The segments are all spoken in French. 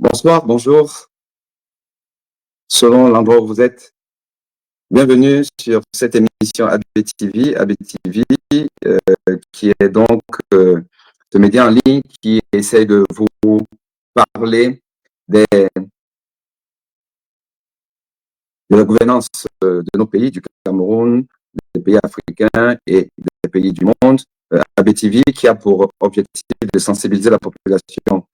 Bonsoir, bonjour, selon l'endroit où vous êtes. Bienvenue sur cette émission ABTV, qui est donc ce média en ligne qui essaie de vous parler de la gouvernance de nos pays, du Cameroun, des pays africains et des pays du monde. ABTV qui a pour objectif de sensibiliser la population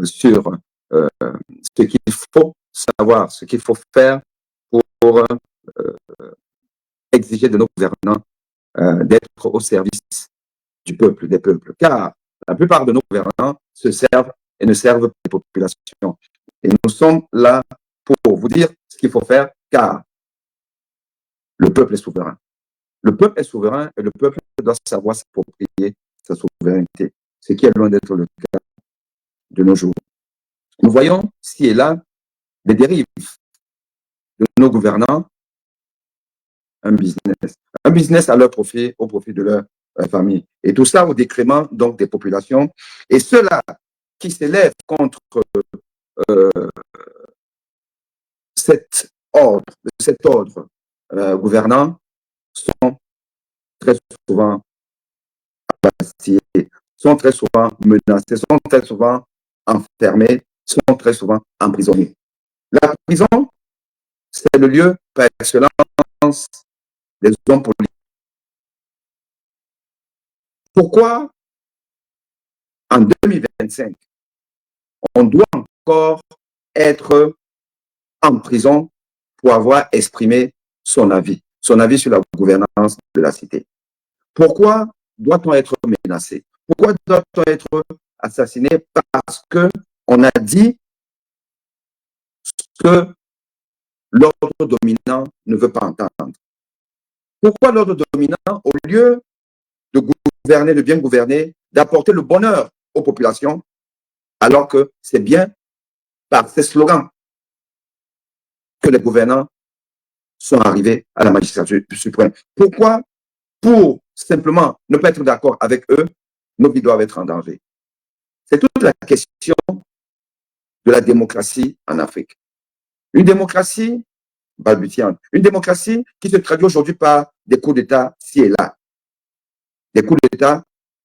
sur ce qu'il faut savoir, ce qu'il faut faire pour exiger de nos gouvernants d'être au service du peuple, des peuples. Car la plupart de nos gouvernants se servent et ne servent pas les populations. Et nous sommes là pour vous dire ce qu'il faut faire, car le peuple est souverain. Le peuple est souverain et le peuple doit savoir s'approprier sa souveraineté, ce qui est loin d'être le cas de nos jours. Nous voyons ci et là des dérives de nos gouvernants, un business à leur profit, au profit de leur famille. Et tout ça au détriment donc des populations. Et ceux-là qui s'élèvent contre euh, cet ordre gouvernant sont très souvent bastillés, sont très souvent menacés, sont très souvent enfermés, sont très souvent emprisonnés. La prison, c'est le lieu par excellence des hommes politiques. Pourquoi en 2025, on doit encore être en prison pour avoir exprimé son avis sur la gouvernance de la cité? Pourquoi doit-on être menacé? Pourquoi doit-on être assassiné? Parce qu'on a dit que l'ordre dominant ne veut pas entendre. Pourquoi l'ordre dominant, au lieu de gouverner, de bien gouverner, d'apporter le bonheur aux populations, alors que c'est bien par ces slogans que les gouvernants sont arrivés à la magistrature suprême? Pourquoi, pour simplement ne pas être d'accord avec eux, nos vies doivent être en danger? C'est toute la question de la démocratie en Afrique. Une démocratie balbutiante, une démocratie qui se traduit aujourd'hui par des coups d'État ci et là, des coups d'État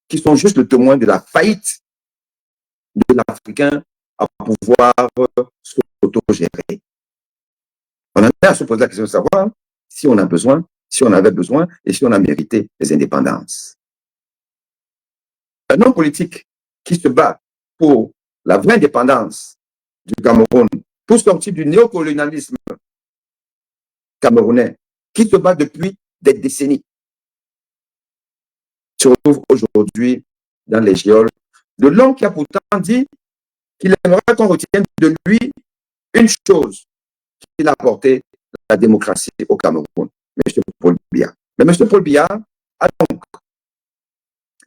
qui sont juste le témoin de la faillite de l'Africain à pouvoir s'autogérer. On en a à se poser la question de savoir si on a besoin, si on avait besoin et si on a mérité les indépendances. Un homme politique qui se bat pour la vraie indépendance du Cameroun, pour sortir du néocolonialisme camerounais, qui se bat depuis des décennies, se retrouve aujourd'hui dans les geôles de l'homme qui a pourtant dit qu'il aimerait qu'on retienne de lui une chose, qu'il a apporté la démocratie au Cameroun, M. Paul Biya. Mais M. Paul Biya a donc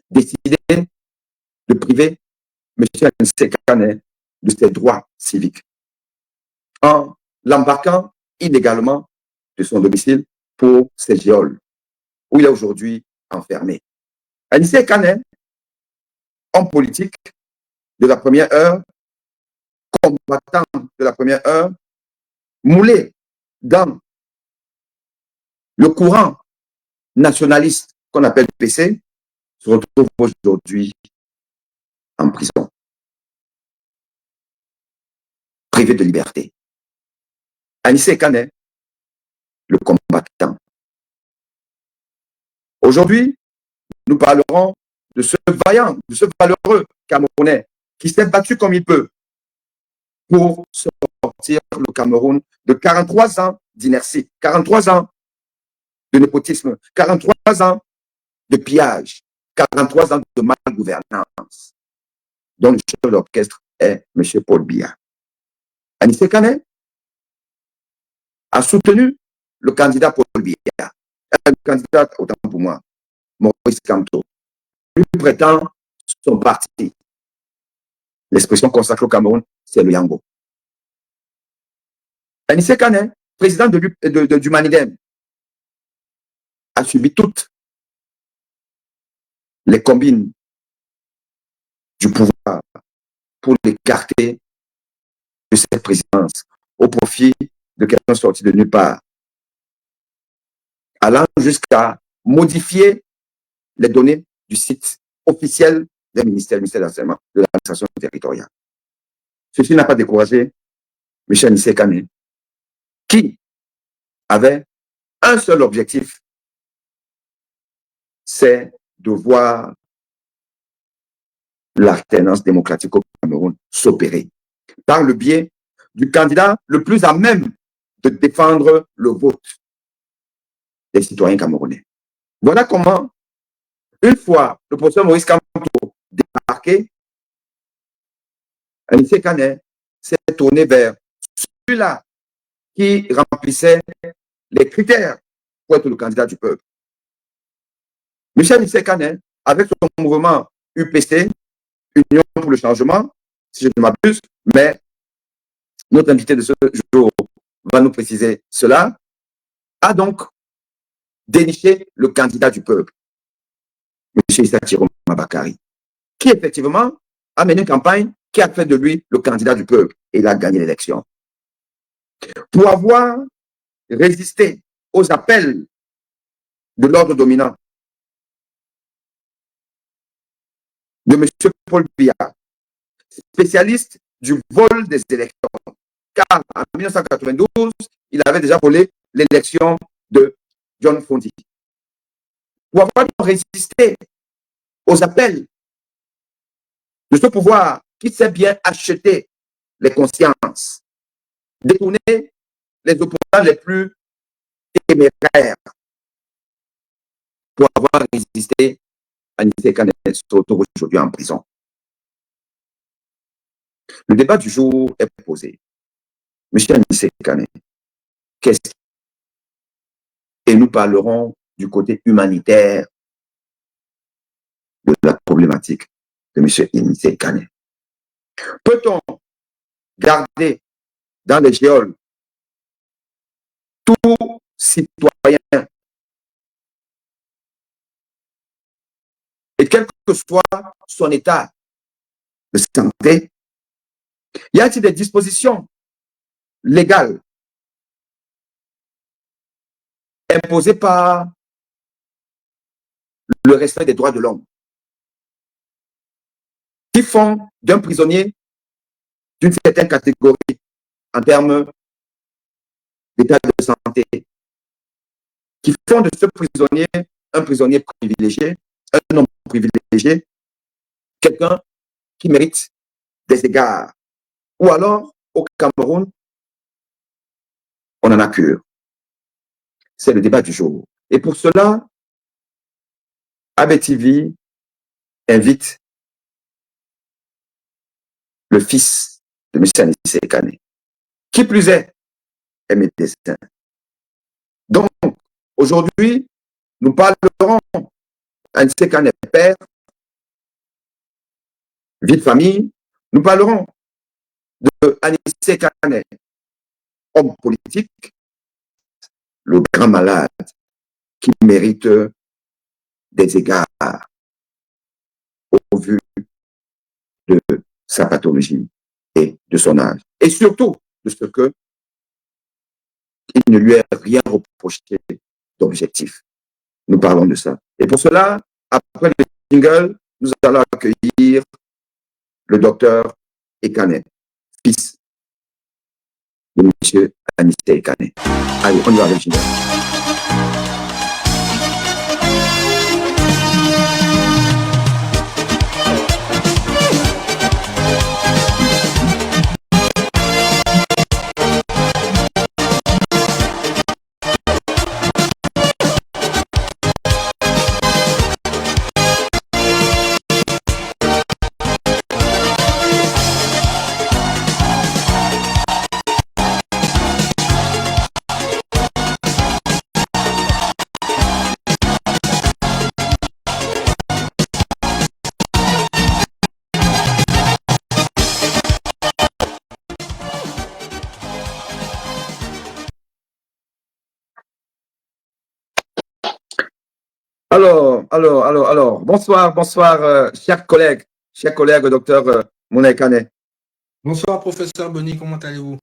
décidé de priver M. Nsekane de ses droits civiques en l'embarquant illégalement de son domicile pour ses geôles, où il est aujourd'hui enfermé. Nsekane, homme politique de la première heure, combattant de la première heure, moulé dans le courant nationaliste qu'on appelle PC, se retrouve aujourd'hui en prison, privé de liberté. Anissé Kane, le combattant. Aujourd'hui, nous parlerons de ce vaillant, de ce valeureux Camerounais qui s'est battu comme il peut pour sortir le Cameroun de 43 ans d'inertie, 43 ans de népotisme, 43 ans de pillage, 43 ans de malgouvernance, dont le chef d'orchestre est M. Paul Biya. Anissé Kane a soutenu le candidat Paul Biya, le candidat, autant pour moi, Maurice Kamto. Lui prétend son parti. L'expression consacrée au Cameroun, c'est le Yango. Anissé Kane, président du Manidem, a subi toutes les combines, du pouvoir pour l'écarter cette présidence au profit de quelqu'un sorti de nulle part, allant jusqu'à modifier les données du site officiel du ministère de l'enseignement, de l'administration territoriale. Ceci n'a pas découragé Michel Nissekane, qui avait un seul objectif, c'est de voir l'alternance démocratique au Cameroun s'opérer par le biais du candidat le plus à même de défendre le vote des citoyens camerounais. Voilà comment, une fois le professeur Maurice Kamto débarqué, Anissé Kane s'est tourné vers celui-là qui remplissait les critères pour être le candidat du peuple. Michel Anissé Kane, avec son mouvement UPC, Union pour le changement, si je ne m'abuse, mais notre invité de ce jour va nous préciser cela, a donc déniché le candidat du peuple, M. Issa Thierry Mabakari, qui effectivement a mené une campagne qui a fait de lui le candidat du peuple et il a gagné l'élection. Pour avoir résisté aux appels de l'ordre dominant de M. Paul Biya, spécialiste du vol des élections, car en 1992, il avait déjà volé l'élection de John Fondi. Pour avoir résisté aux appels de ce pouvoir qui sait bien acheter les consciences, détourner les opposants les plus téméraires, pour avoir résisté, Anissé Kane se retrouve aujourd'hui en prison. Le débat du jour est posé. Monsieur Anissé Kane, qu'est-ce qu'il et nous parlerons du côté humanitaire de la problématique de M. Anissé Kane. Peut-on garder dans les géoles tout citoyen et quel que soit son état de santé, y a-t-il des dispositions légales imposées par le respect des droits de l'homme qui font d'un prisonnier d'une certaine catégorie en termes d'état de santé, qui font de ce prisonnier un prisonnier privilégié, un homme privilégié, quelqu'un qui mérite des égards. Ou alors, au Cameroun, on en a cure. C'est le débat du jour. Et pour cela, ABTV invite le fils de M. Anissé Kane, qui plus est médecin. Donc, aujourd'hui, nous parlerons Anissé Kane père, vie de famille, nous parlerons de Anissé Kane, homme politique, le grand malade qui mérite des égards au vu de sa pathologie et de son âge. Et surtout de ce que il ne lui est rien reproché d'objectif. Nous parlons de ça. Et pour cela, après le jingle, nous allons accueillir le docteur Ekane, fils de M. Anissé Ekane. Allez, on y va avec le jingle. Alors, bonsoir, chers collègues, docteur Mouna Ekane. Bonsoir, professeur Boni, comment allez-vous?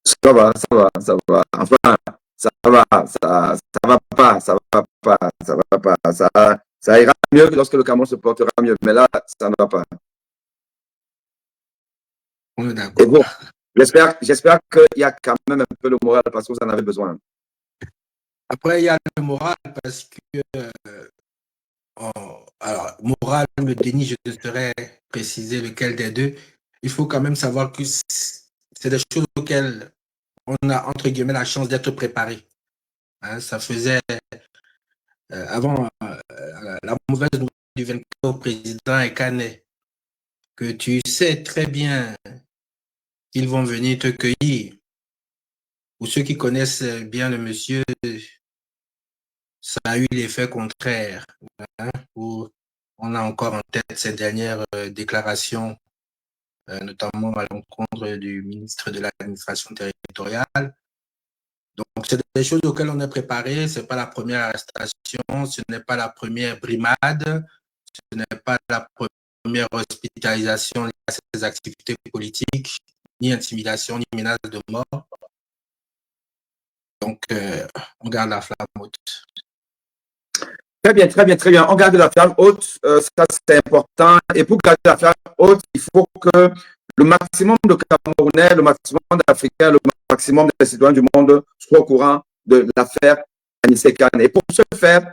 Ça va, ça va, ça va. Enfin, ça va, ça va pas, ça va pas, ça va pas. Ça ira mieux que lorsque le Cameroun se portera mieux. Mais là, ça ne va pas. On est Et d'accord. bon, j'espère qu'il y a quand même un peu le moral parce que vous en avez besoin. Après, il y a le moral parce que, alors, moral, le déni, je te saurais préciser lequel des deux. Il faut quand même savoir que c'est des choses auxquelles on a, entre guillemets, la chance d'être préparé. Hein, ça faisait, avant la mauvaise nouvelle du 24 au président Ekane, que tu sais très bien qu'ils vont venir te cueillir. Pour ceux qui connaissent bien le monsieur, ça a eu l'effet contraire. Hein, où on a encore en tête ces dernières déclarations, notamment à l'encontre du ministre de l'administration territoriale. Donc, c'est des choses auxquelles on est préparé. Ce n'est pas la première arrestation, ce n'est pas la première brimade, ce n'est pas la première hospitalisation liée à ces activités politiques, ni intimidation, ni menace de mort. Donc, on garde la flamme haute. Très bien, très bien, très bien. On garde la flamme haute, ça c'est important. Et pour garder la flamme haute, il faut que le maximum de Camerounais, le maximum d'Africains, le maximum des citoyens du monde soient au courant de l'affaire Anissé Kane. Et pour ce faire,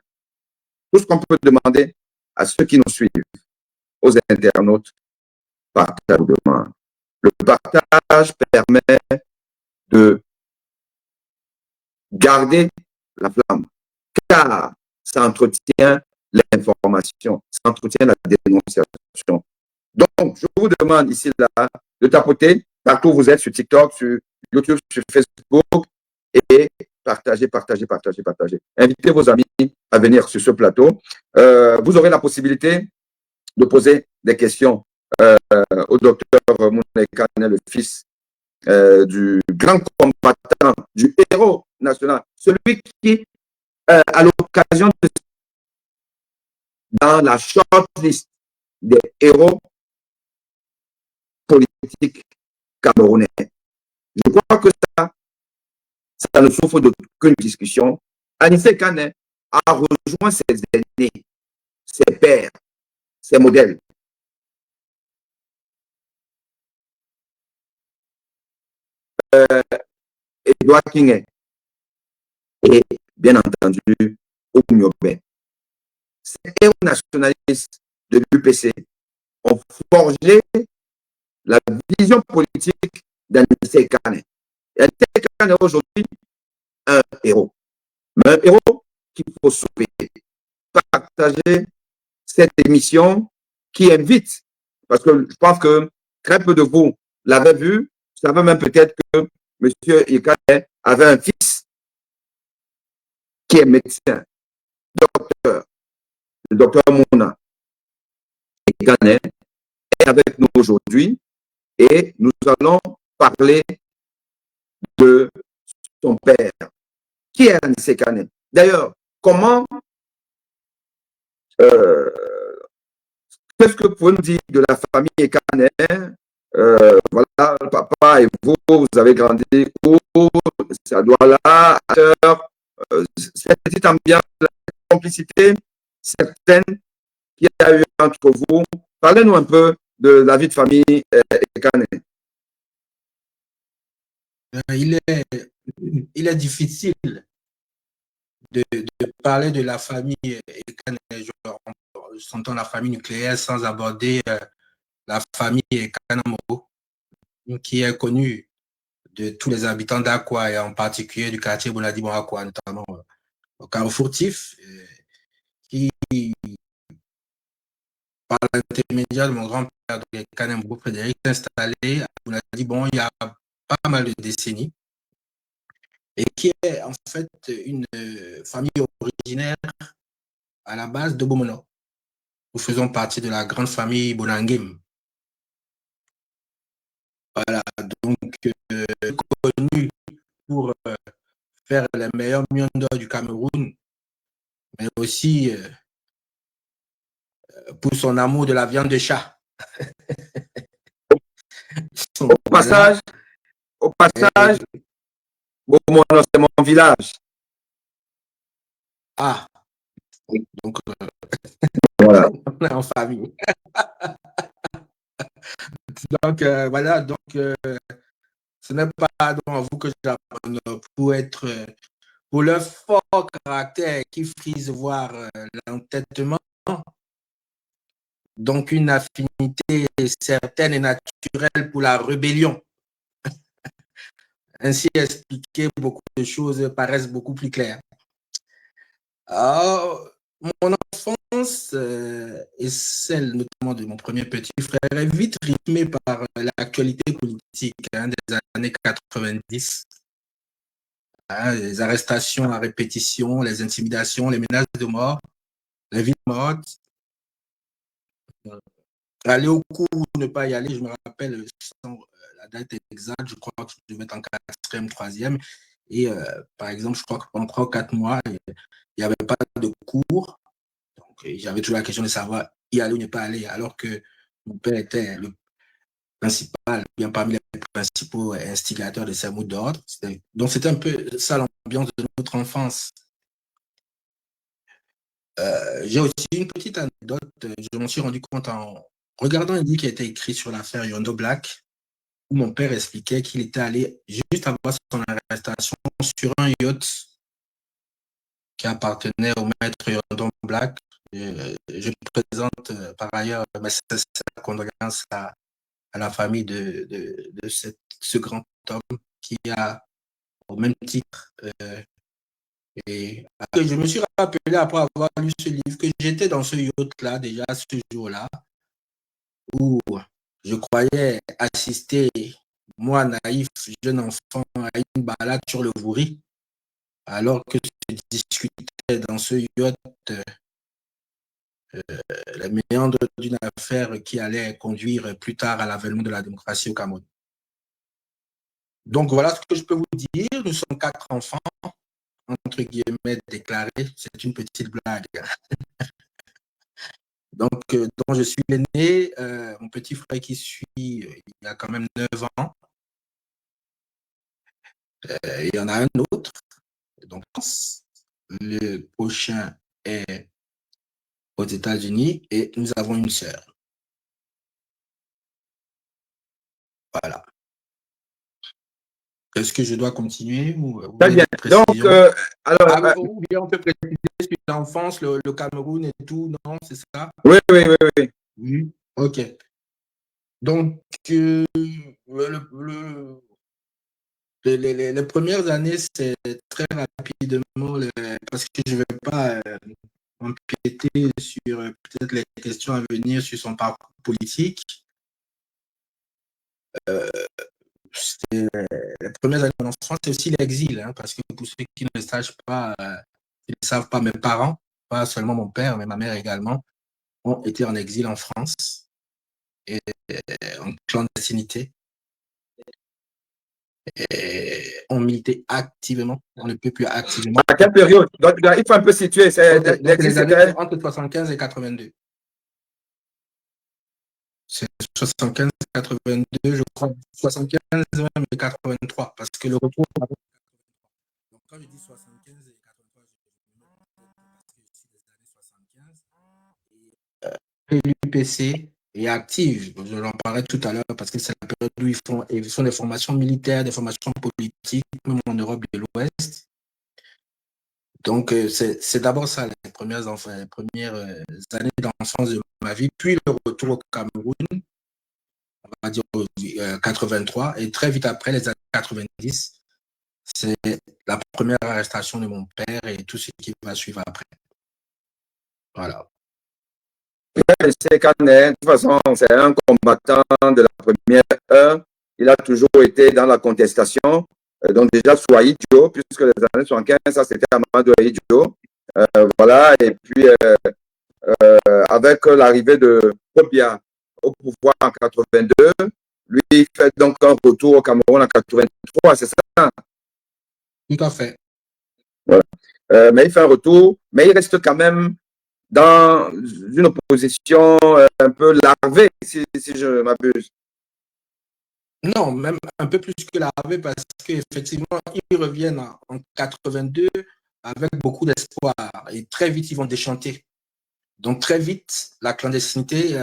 tout ce qu'on peut demander à ceux qui nous suivent, aux internautes, partage. Le partage permet de garder la flamme, car ça entretient l'information, ça entretient la dénonciation. Donc, je vous demande ici, là, de tapoter partout où vous êtes, sur TikTok, sur YouTube, sur Facebook, et partagez, partagez, partagez, partagez. Invitez vos amis à venir sur ce plateau. Vous aurez la possibilité de poser des questions au docteur Mounay Kane, le fils du grand combattant, du héros national, celui qui, à l'occasion de dans la shortlist des héros politiques camerounais. Je crois que ça ne souffre d'aucune discussion. Anissé Kane a rejoint ses aînés, ses pères, ses modèles. Edouard King et bien entendu Oumyobé. Ces héros nationalistes de l'UPC ont forgé la vision politique d'Anissé Kane. Et Anissé Kane est aujourd'hui un héros. Mais un héros qu'il faut sauver. Partager cette émission qui invite, parce que je pense que très peu de vous l'avaient vu, vous savez même peut-être que M. Ikane avait un fils qui est médecin, docteur, le docteur Mouna Ikane est avec nous aujourd'hui et nous allons parler de son père. Qui est Anissé Kane? D'ailleurs, comment qu'est-ce que vous pouvez nous dire de la famille Ekane? Voilà, papa et vous, vous avez grandi où? Ça doit là, cette petite ambiance, la complicité certaine qu'il y a eu entre vous. Parlez-nous un peu de la vie de famille Ekane. Il est difficile de parler de la famille Ekane, j'entends la famille nucléaire sans aborder la famille Kanamoro, qui est connue de tous les habitants d'Aqua et en particulier du quartier Bonadimo Aqua, notamment au Carrefour Tif, qui, par l'intermédiaire de mon grand-père, Kanembo Frédéric, s'est installé à Bonadimo il y a pas mal de décennies et qui est en fait une famille originaire à la base de Bomono. Nous faisons partie de la grande famille Bonangim. Voilà, donc connu pour faire les meilleurs miondors du Cameroun, mais aussi pour son amour de la viande de chat. passage, Beaumono, c'est mon village. Ah, donc Voilà. on est en famille. Donc voilà, donc ce n'est pas devant vous que j'apprends pour le fort caractère qui frise voir l'entêtement, donc une affinité certaine et naturelle pour la rébellion. Ainsi expliqué, beaucoup de choses paraissent beaucoup plus claires. Alors, mon enfance et celle notamment de mon premier petit frère est vite rythmée par l'actualité politique des années 90. Les arrestations à répétition, les intimidations, les menaces de mort, les vies mortes. Aller au cours ou ne pas y aller, je me rappelle sans la date exacte, je crois que je devais être en 4e, 3e. Et par exemple, je crois que pendant 3 ou 4 mois, il n'y avait pas de cours. Donc, j'avais toujours la question de savoir y aller ou ne pas aller, alors que mon père était le principal, bien parmi les principaux instigateurs de ces mots d'ordre. Donc, c'était un peu ça l'ambiance de notre enfance. J'ai aussi une petite anecdote. Je m'en suis rendu compte en regardant un livre qui a été écrit sur l'affaire Yondo Black, où mon père expliquait qu'il était allé juste avant son arrestation sur un yacht qui appartenait au maître Yondo Black. Je présente par ailleurs mes sincères condoléances à la famille de ce grand homme qui a, au même titre, et je me suis rappelé après avoir lu ce livre que j'étais dans ce yacht-là déjà ce jour-là, où je croyais assister, moi naïf, jeune enfant, à une balade sur le Vouri, alors que se discutait dans ce yacht les méandres d'une affaire qui allait conduire plus tard à l'avènement de la démocratie au Cameroun. Donc voilà ce que je peux vous dire. Nous sommes 4 enfants, entre guillemets, déclarés. C'est une petite blague. Donc, dont je suis l'aîné, mon petit frère qui suit, il a quand même 9 ans. Il y en a un autre. Donc, le prochain est aux États-Unis et nous avons une sœur. Voilà. Est-ce que je dois continuer ou vous Très bien. Donc, alors, ou bien on peut préciser sur l'enfance, le Cameroun et tout, non, c'est ça? oui, oui, oui, oui. Oui. OK. Donc, les premières années, c'est très rapidement, parce que je ne vais pas empiéter sur peut-être les questions à venir sur son parcours politique. Les premières années de mon enfance, c'est aussi l'exil, hein, parce que pour ceux qui ne le savent pas, mes parents, pas seulement mon père, mais ma mère également, ont été en exil en France et en clandestinité. Et ont milité activement, on ne peut plus activement. À quelle période? Donc, il faut un peu situer. Donc, les années entre 75 et 82. C'est 75 et 82, je crois. 75 même et 83, parce que le retour. Donc, quand je dis 75 et 83, parce que je suis des années 75. Et l'UPC est active. Je l'en parlais tout à l'heure parce que c'est la période où ils font des formations militaires, des formations politiques, même en Europe de l'Ouest. Donc, c'est d'abord ça, les premières années d'enfance de ma vie, puis le retour au Cameroun, on va dire 83, et très vite après, les années 90, c'est la première arrestation de mon père et tout ce qui va suivre après. Voilà. C'est de toute façon, c'est un combattant de la première heure. Il a toujours été dans la contestation. Donc déjà, sous Ahidjo, puisque les années 75, ça c'était Amadou Ahidjo. Voilà, et puis avec l'arrivée de Kobia au pouvoir en 82, lui il fait donc un retour au Cameroun en 83, c'est ça? Tout à fait. Voilà. Mais il fait un retour, mais il reste quand même dans une opposition un peu larvée, si je m'abuse. Non, même un peu plus que l'armée, parce qu'effectivement, ils reviennent en 82 avec beaucoup d'espoir et très vite, ils vont déchanter. Donc, très vite, la clandestinité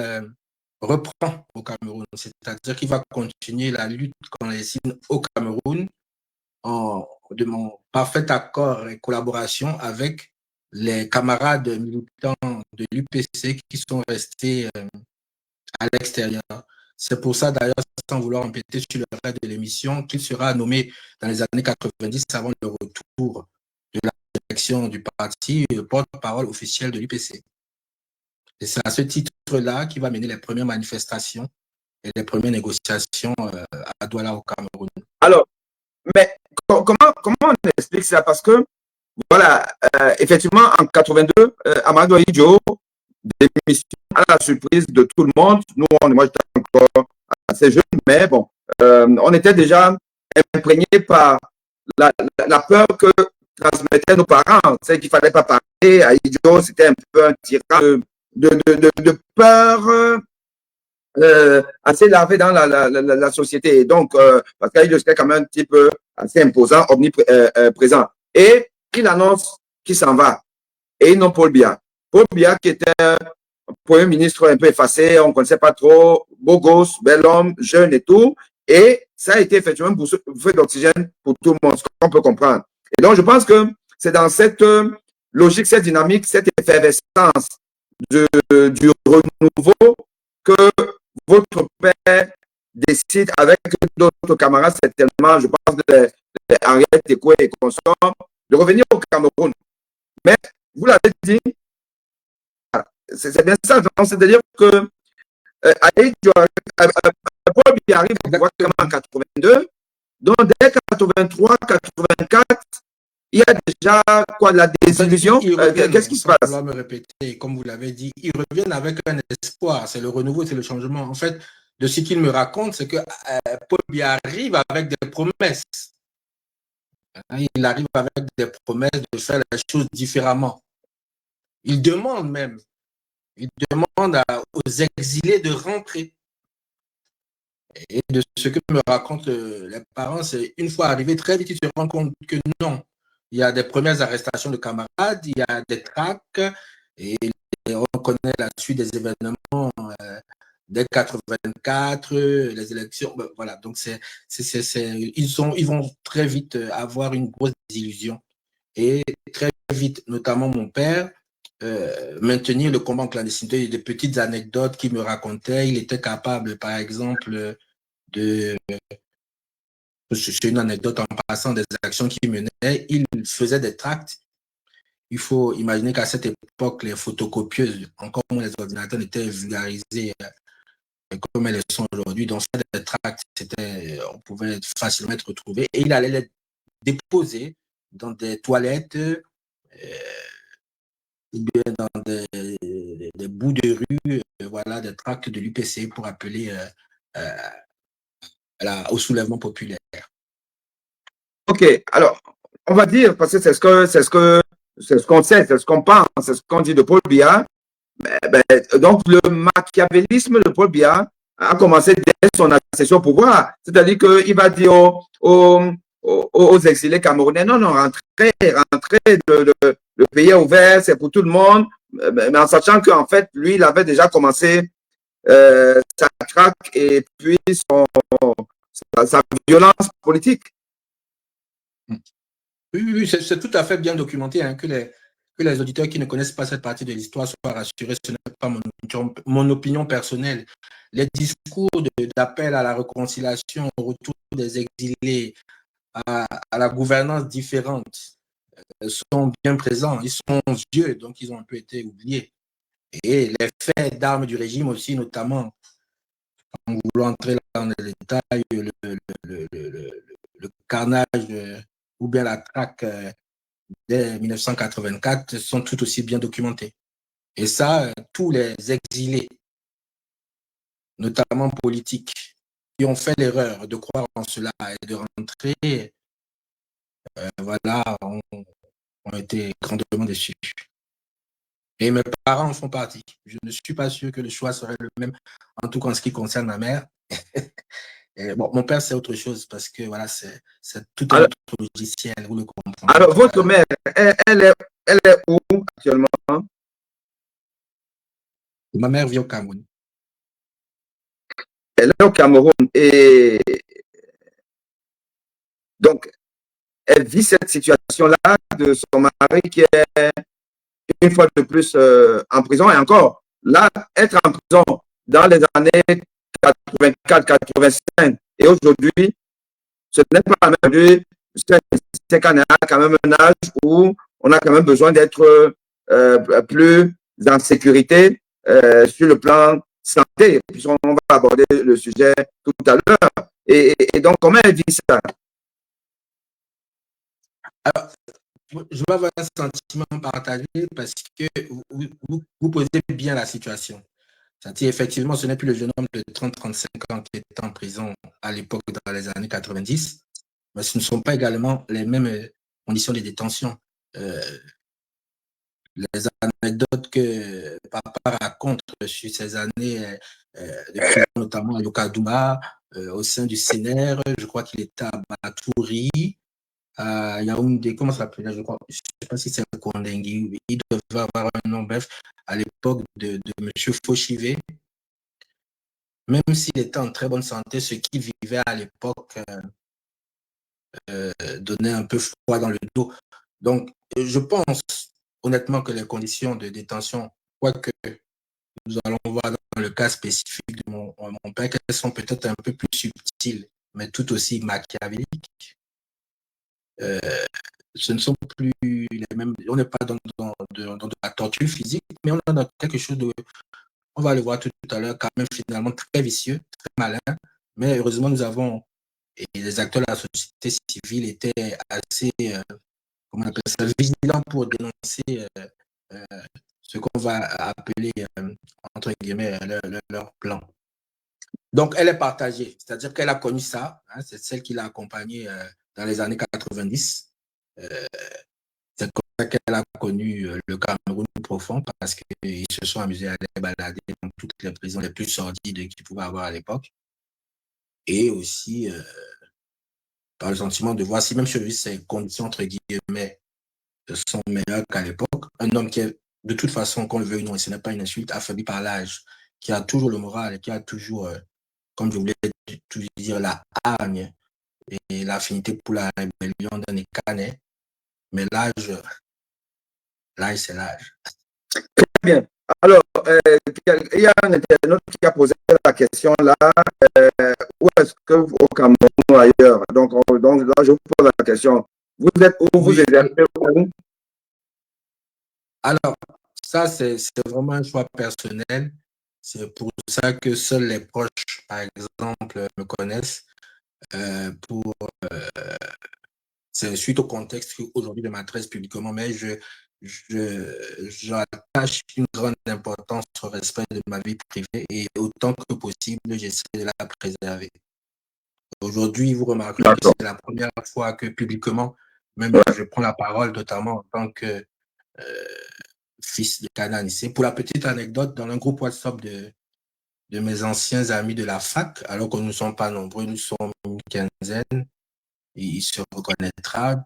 reprend au Cameroun. C'est-à-dire qu'il va continuer la lutte clandestine au Cameroun de mon parfait accord et collaboration avec les camarades militants de l'UPC qui sont restés à l'extérieur. C'est pour ça, d'ailleurs, sans vouloir empiéter sur le reste de l'émission, qu'il sera nommé dans les années 90, avant le retour de la direction du parti, porte-parole officiel de l'UPC. Et c'est à ce titre-là qu'il va mener les premières manifestations et les premières négociations à Douala au Cameroun. Alors, mais comment on explique ça? Parce que, voilà, effectivement, en 82, Amadou Ahidjo démission à la surprise de tout le monde. Nous, moi, j'étais encore assez jeune, mais bon, on était déjà imprégné par la peur que transmettaient nos parents. C'est qu'il ne fallait pas parler. Ahidjo, c'était un peu un tyran de peur assez larvé dans la société. Et donc, parce qu'il était quand même un type assez imposant, omniprésent. Et il annonce qu'il s'en va. Et ils n'ont Paul Biya. Paul Biya qui était un premier ministre un peu effacé, on ne connaissait pas trop, beau gosse, bel homme, jeune et tout. Et ça a été effectivement une bouffée d'oxygène pour tout le monde, ce qu'on peut comprendre. Et donc, je pense que c'est dans cette logique, cette dynamique, cette effervescence du renouveau que votre père décide avec d'autres camarades, certainement, je pense, de Henriette Ekoué et consorts, de revenir au Cameroun. Mais, vous l'avez dit, c'est bien ça, c'est-à-dire que Paul Biya arrive au pouvoir en 82, donc dès 83, 84, il y a déjà quoi, la désillusion. Qu'est-ce qui se passe? Je dois me répéter, comme vous l'avez dit, ils reviennent avec un espoir, c'est le renouveau, c'est le changement. En fait, de ce qu'il me raconte, c'est que Paul Biya arrive avec des promesses. Il arrive avec des promesses de faire les choses différemment. Il demande même, aux exilés de rentrer. Et de ce que me racontent les parents, c'est une fois arrivé, très vite, ils se rendent compte que non. Il y a des premières arrestations de camarades, il y a des traques, et on connaît la suite des événements dès 84, les élections. Ben, voilà, donc ils vont très vite avoir une grosse désillusion. Et très vite, notamment mon père, maintenir le combat en clandestinité. Il y a des petites anecdotes qu'il me racontait. Il était capable, par exemple, c'est une anecdote en passant, des actions qu'il menait. Il faisait des tracts. Il faut imaginer qu'à cette époque, les photocopieuses, encore moins les ordinateurs, n'étaient vulgarisés comme elles sont aujourd'hui. Donc, faire des tracts, on pouvait facilement être retrouvé. Et il allait les déposer dans des toilettes, ou bien dans des bouts de rue, voilà, des tracts de l'UPC pour appeler au soulèvement populaire. Ok, alors, on va dire, parce que c'est ce qu'on sait, c'est ce qu'on pense, c'est ce qu'on dit de Paul Biya. Donc, le machiavélisme de Paul Biya a commencé dès son accession au pouvoir. C'est-à-dire qu'il va dire aux exilés camerounais, non, non, rentrez, le pays est ouvert, c'est pour tout le monde, mais en sachant qu'en fait, lui, il avait déjà commencé sa traque et puis sa violence politique. Oui, c'est tout à fait bien documenté, hein, que les auditeurs qui ne connaissent pas cette partie de l'histoire soient rassurés. Ce n'est pas mon opinion personnelle. Les discours d'appel à la réconciliation, au retour des exilés, à la gouvernance différente, sont bien présents. Ils sont vieux, donc ils ont un peu été oubliés. Et les faits d'armes du régime aussi, notamment, en voulant entrer dans les détails, le carnage ou bien la traque dès 1984 sont tout aussi bien documentés. Et ça, tous les exilés, notamment politiques, qui ont fait l'erreur de croire en cela et de rentrer, voilà, ont été grandement déçus. Et mes parents en font partie. Je ne suis pas sûr que le choix serait le même, en tout cas en ce qui concerne ma mère. Et bon, mon père, c'est autre chose parce que voilà, c'est tout un Alors, autre logiciel, vous le comprendrez. alors, votre mère, elle est où actuellement? Ma mère vit au Cameroun. Elle est au Cameroun. Et donc, elle vit cette situation-là de son mari qui est une fois de plus en prison. Et encore, là, être en prison dans les années 84-85 et aujourd'hui, ce n'est pas la même. C'est qu'on a quand même un âge où on a quand même besoin d'être plus en sécurité sur le plan santé. Puisqu'on va aborder le sujet tout à l'heure. Et donc, comment elle vit ça? Alors, je vais avoir un sentiment partagé parce que vous posez bien la situation. C'est-à-dire, effectivement, ce n'est plus le jeune homme de 30-35 ans qui est en prison à l'époque dans les années 90, mais ce ne sont pas également les mêmes conditions de détention. Les anecdotes que papa raconte sur ces années de prison, notamment à Yokadouma, au sein du CNR, je crois qu'il était à Batouri, à Yaoundé, comment ça s'appelait, je crois, je ne sais pas si c'est Kondengui, il devait avoir un nom, bref, à l'époque de M. Fauchivé, même s'il était en très bonne santé, ce qu'il vivait à l'époque donnait un peu froid dans le dos. Donc, je pense honnêtement que les conditions de détention, quoique nous allons voir dans le cas spécifique de mon père, qu'elles sont peut-être un peu plus subtiles, mais tout aussi machiavéliques. Ce ne sont plus les mêmes. On n'est pas dans de la torture physique, mais on est dans quelque chose de. On va le voir tout à l'heure, quand même finalement très vicieux, très malin. Mais heureusement, nous avons. Et les acteurs de la société civile étaient assez, comment on appelle ça, vigilants pour dénoncer ce qu'on va appeler, entre guillemets, leur plan. Donc, elle est partagée, c'est-à-dire qu'elle a connu ça, hein, c'est celle qui l'a accompagnée dans les années 90. C'est comme ça qu'elle a connu le Cameroun profond parce qu'ils se sont amusés à aller balader dans toutes les prisons les plus sordides qu'ils pouvaient avoir à l'époque. Et aussi par le sentiment de voir si même sur ses conditions, entre guillemets, sont meilleures qu'à l'époque. Un homme qui est, de toute façon, qu'on le veuille ou non, et ce n'est pas une insulte, affaibli par l'âge, qui a toujours le moral et qui a toujours, comme je voulais toujours dire, la hargne et l'affinité pour la rébellion d'un Écanet. Mais l'âge, c'est l'âge. Très bien. Alors, il y a un internaute qui a posé la question là, où est-ce que vous, au Cameroun ou ailleurs? Donc là, je vous pose la question. Vous êtes où? Vous exercez où? Alors, ça, c'est vraiment un choix personnel. C'est pour ça que seuls les proches, par exemple, me connaissent. Pour c'est suite au contexte aujourd'hui je m'adresse publiquement, mais j'attache une grande importance au respect de ma vie privée et autant que possible, j'essaie de la préserver. Aujourd'hui, vous remarquerez que c'est la première fois que publiquement, même je prends la parole, notamment en tant que fils de Canaan. Pour la petite anecdote, dans un groupe WhatsApp de mes anciens amis de la fac, alors que nous ne sommes pas nombreux, nous sommes une quinzaine, il se reconnaîtra.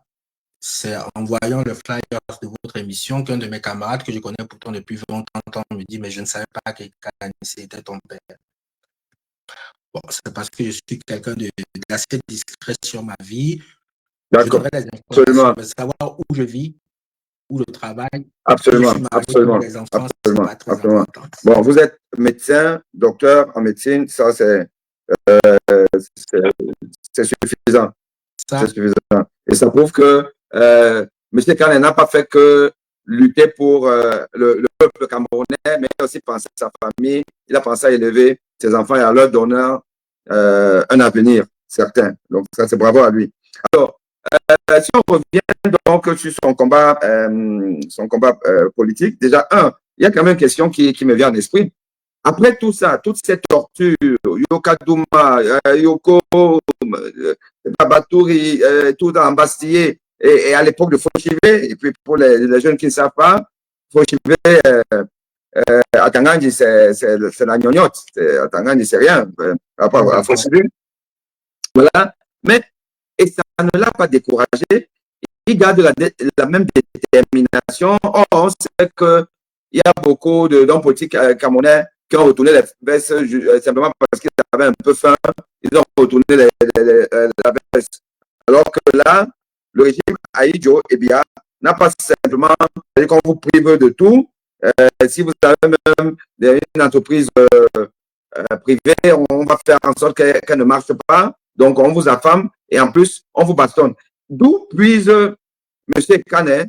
C'est en voyant le flyer de votre émission qu'un de mes camarades, que je connais pourtant depuis 20 ans, me dit « Mais je ne savais pas que Kananissé était ton père. » Bon, c'est parce que je suis quelqu'un d'assez discret sur ma vie. Je donnerai des informations, mais savoir où je vis, où je travaille, Absolument, je suis marié, absolument, les enfants, absolument, c'est pas très absolument. important. Bon, vous êtes médecin, docteur en médecine, ça c'est suffisant. C'est suffisant. Et ça prouve que M. Kane n'a pas fait que lutter pour le peuple camerounais, mais il a aussi pensé à sa famille, il a pensé à élever ses enfants et à leur donner un avenir certain. Donc ça, c'est bravo à lui. Alors, si on revient donc sur son combat politique, déjà, il y a quand même une question qui me vient à l'esprit. Après tout ça, toute cette torture, Yokadouma, Yoko, Babatouri, tout en Bastillé, et à l'époque de Fauchivé, et puis pour les jeunes qui ne savent pas, Fauchivé, à Tangandji, c'est la gnognotte. À Tangandji, c'est rien. À Fauchivé, Voilà. Mais, et ça ne l'a pas découragé. Il garde la même détermination. Or, on sait qu'il y a beaucoup d'hommes politiques camerounais qui ont retourné les vestes simplement parce qu'ils avaient un peu faim. Ils ont retourné la veste. Alors que là, le régime Aïdjo et Biya n'a pas simplement dit qu'on vous prive de tout. Si vous avez même une entreprise privée, on va faire en sorte qu'elle ne marche pas. Donc, on vous affame et en plus, on vous bastonne. D'où puise M. Canet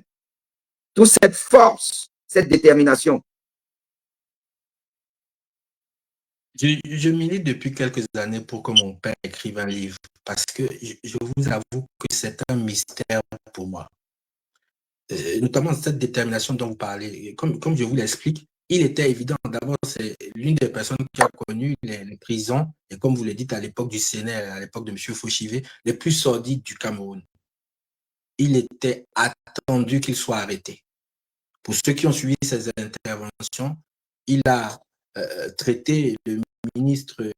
toute cette force, cette détermination? Je milite depuis quelques années pour que mon père écrive un livre parce que je vous avoue que c'est un mystère pour moi. Notamment cette détermination dont vous parlez. Comme je vous l'explique, il était évident. D'abord, c'est l'une des personnes qui a connu les prisons, et comme vous le dites, à l'époque du Sénat, à l'époque de M. Fauchivé, les plus sordides du Cameroun. Il était attendu qu'il soit arrêté. Pour ceux qui ont suivi ses interventions, il a traité le ministre,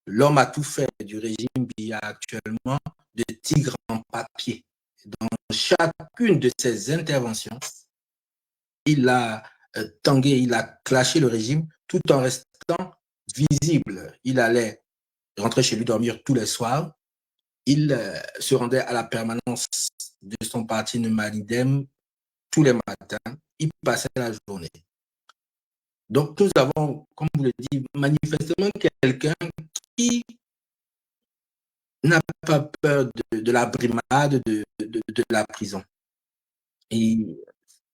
l'homme à tout faire du régime Biya actuellement, de tigre en papier. Dans chacune de ses interventions, il a tangué, il a clashé le régime tout en restant visible. Il allait rentrer chez lui dormir tous les soirs. Il se rendait à la permanence de son parti Nemalidem tous les matins. Il passait la journée. Donc, nous avons, comme vous le dites, manifestement quelqu'un qui n'a pas peur de la brimade, de la prison. Et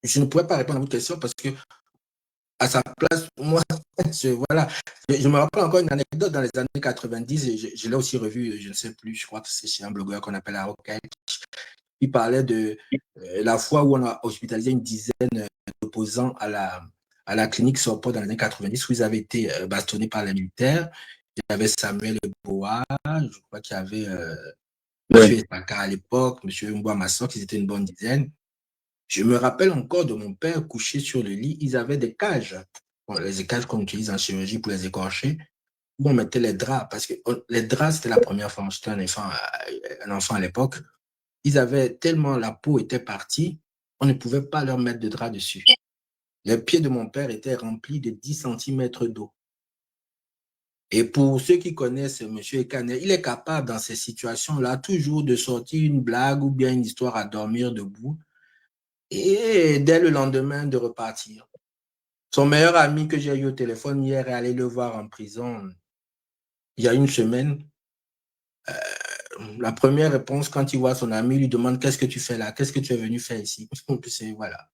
je ne pourrais pas répondre à votre question parce que, à sa place, moi, voilà, je me rappelle encore une anecdote dans les années 90, et je l'ai aussi revu, je ne sais plus, je crois que c'est chez un blogueur qu'on appelle Arokai. Il parlait de la fois où on a hospitalisé une dizaine d'opposants à la clinique Sopor dans les années 90, où ils avaient été bastonnés par les militaires. Il y avait Samuel Boa, je crois qu'il y avait M. Esaka à l'époque, M. Mboua Massok, ils étaient une bonne dizaine. Je me rappelle encore de mon père couché sur le lit, ils avaient des cages, les cages qu'on utilise en chirurgie pour les écorcher, où on mettait les draps, parce que les draps, c'était la première fois, j'étais un enfant à l'époque. Ils avaient tellement, la peau était partie, on ne pouvait pas leur mettre de drap dessus. Les pieds de mon père étaient remplis de 10 cm d'eau. Et pour ceux qui connaissent M. Ekanet, il est capable dans ces situations-là toujours de sortir une blague ou bien une histoire à dormir debout et dès le lendemain de repartir. Son meilleur ami que j'ai eu au téléphone hier est allé le voir en prison il y a une semaine. La première réponse, quand il voit son ami, il lui demande « Qu'est-ce que tu fais là? Qu'est-ce que tu es venu faire ici ?» Voilà.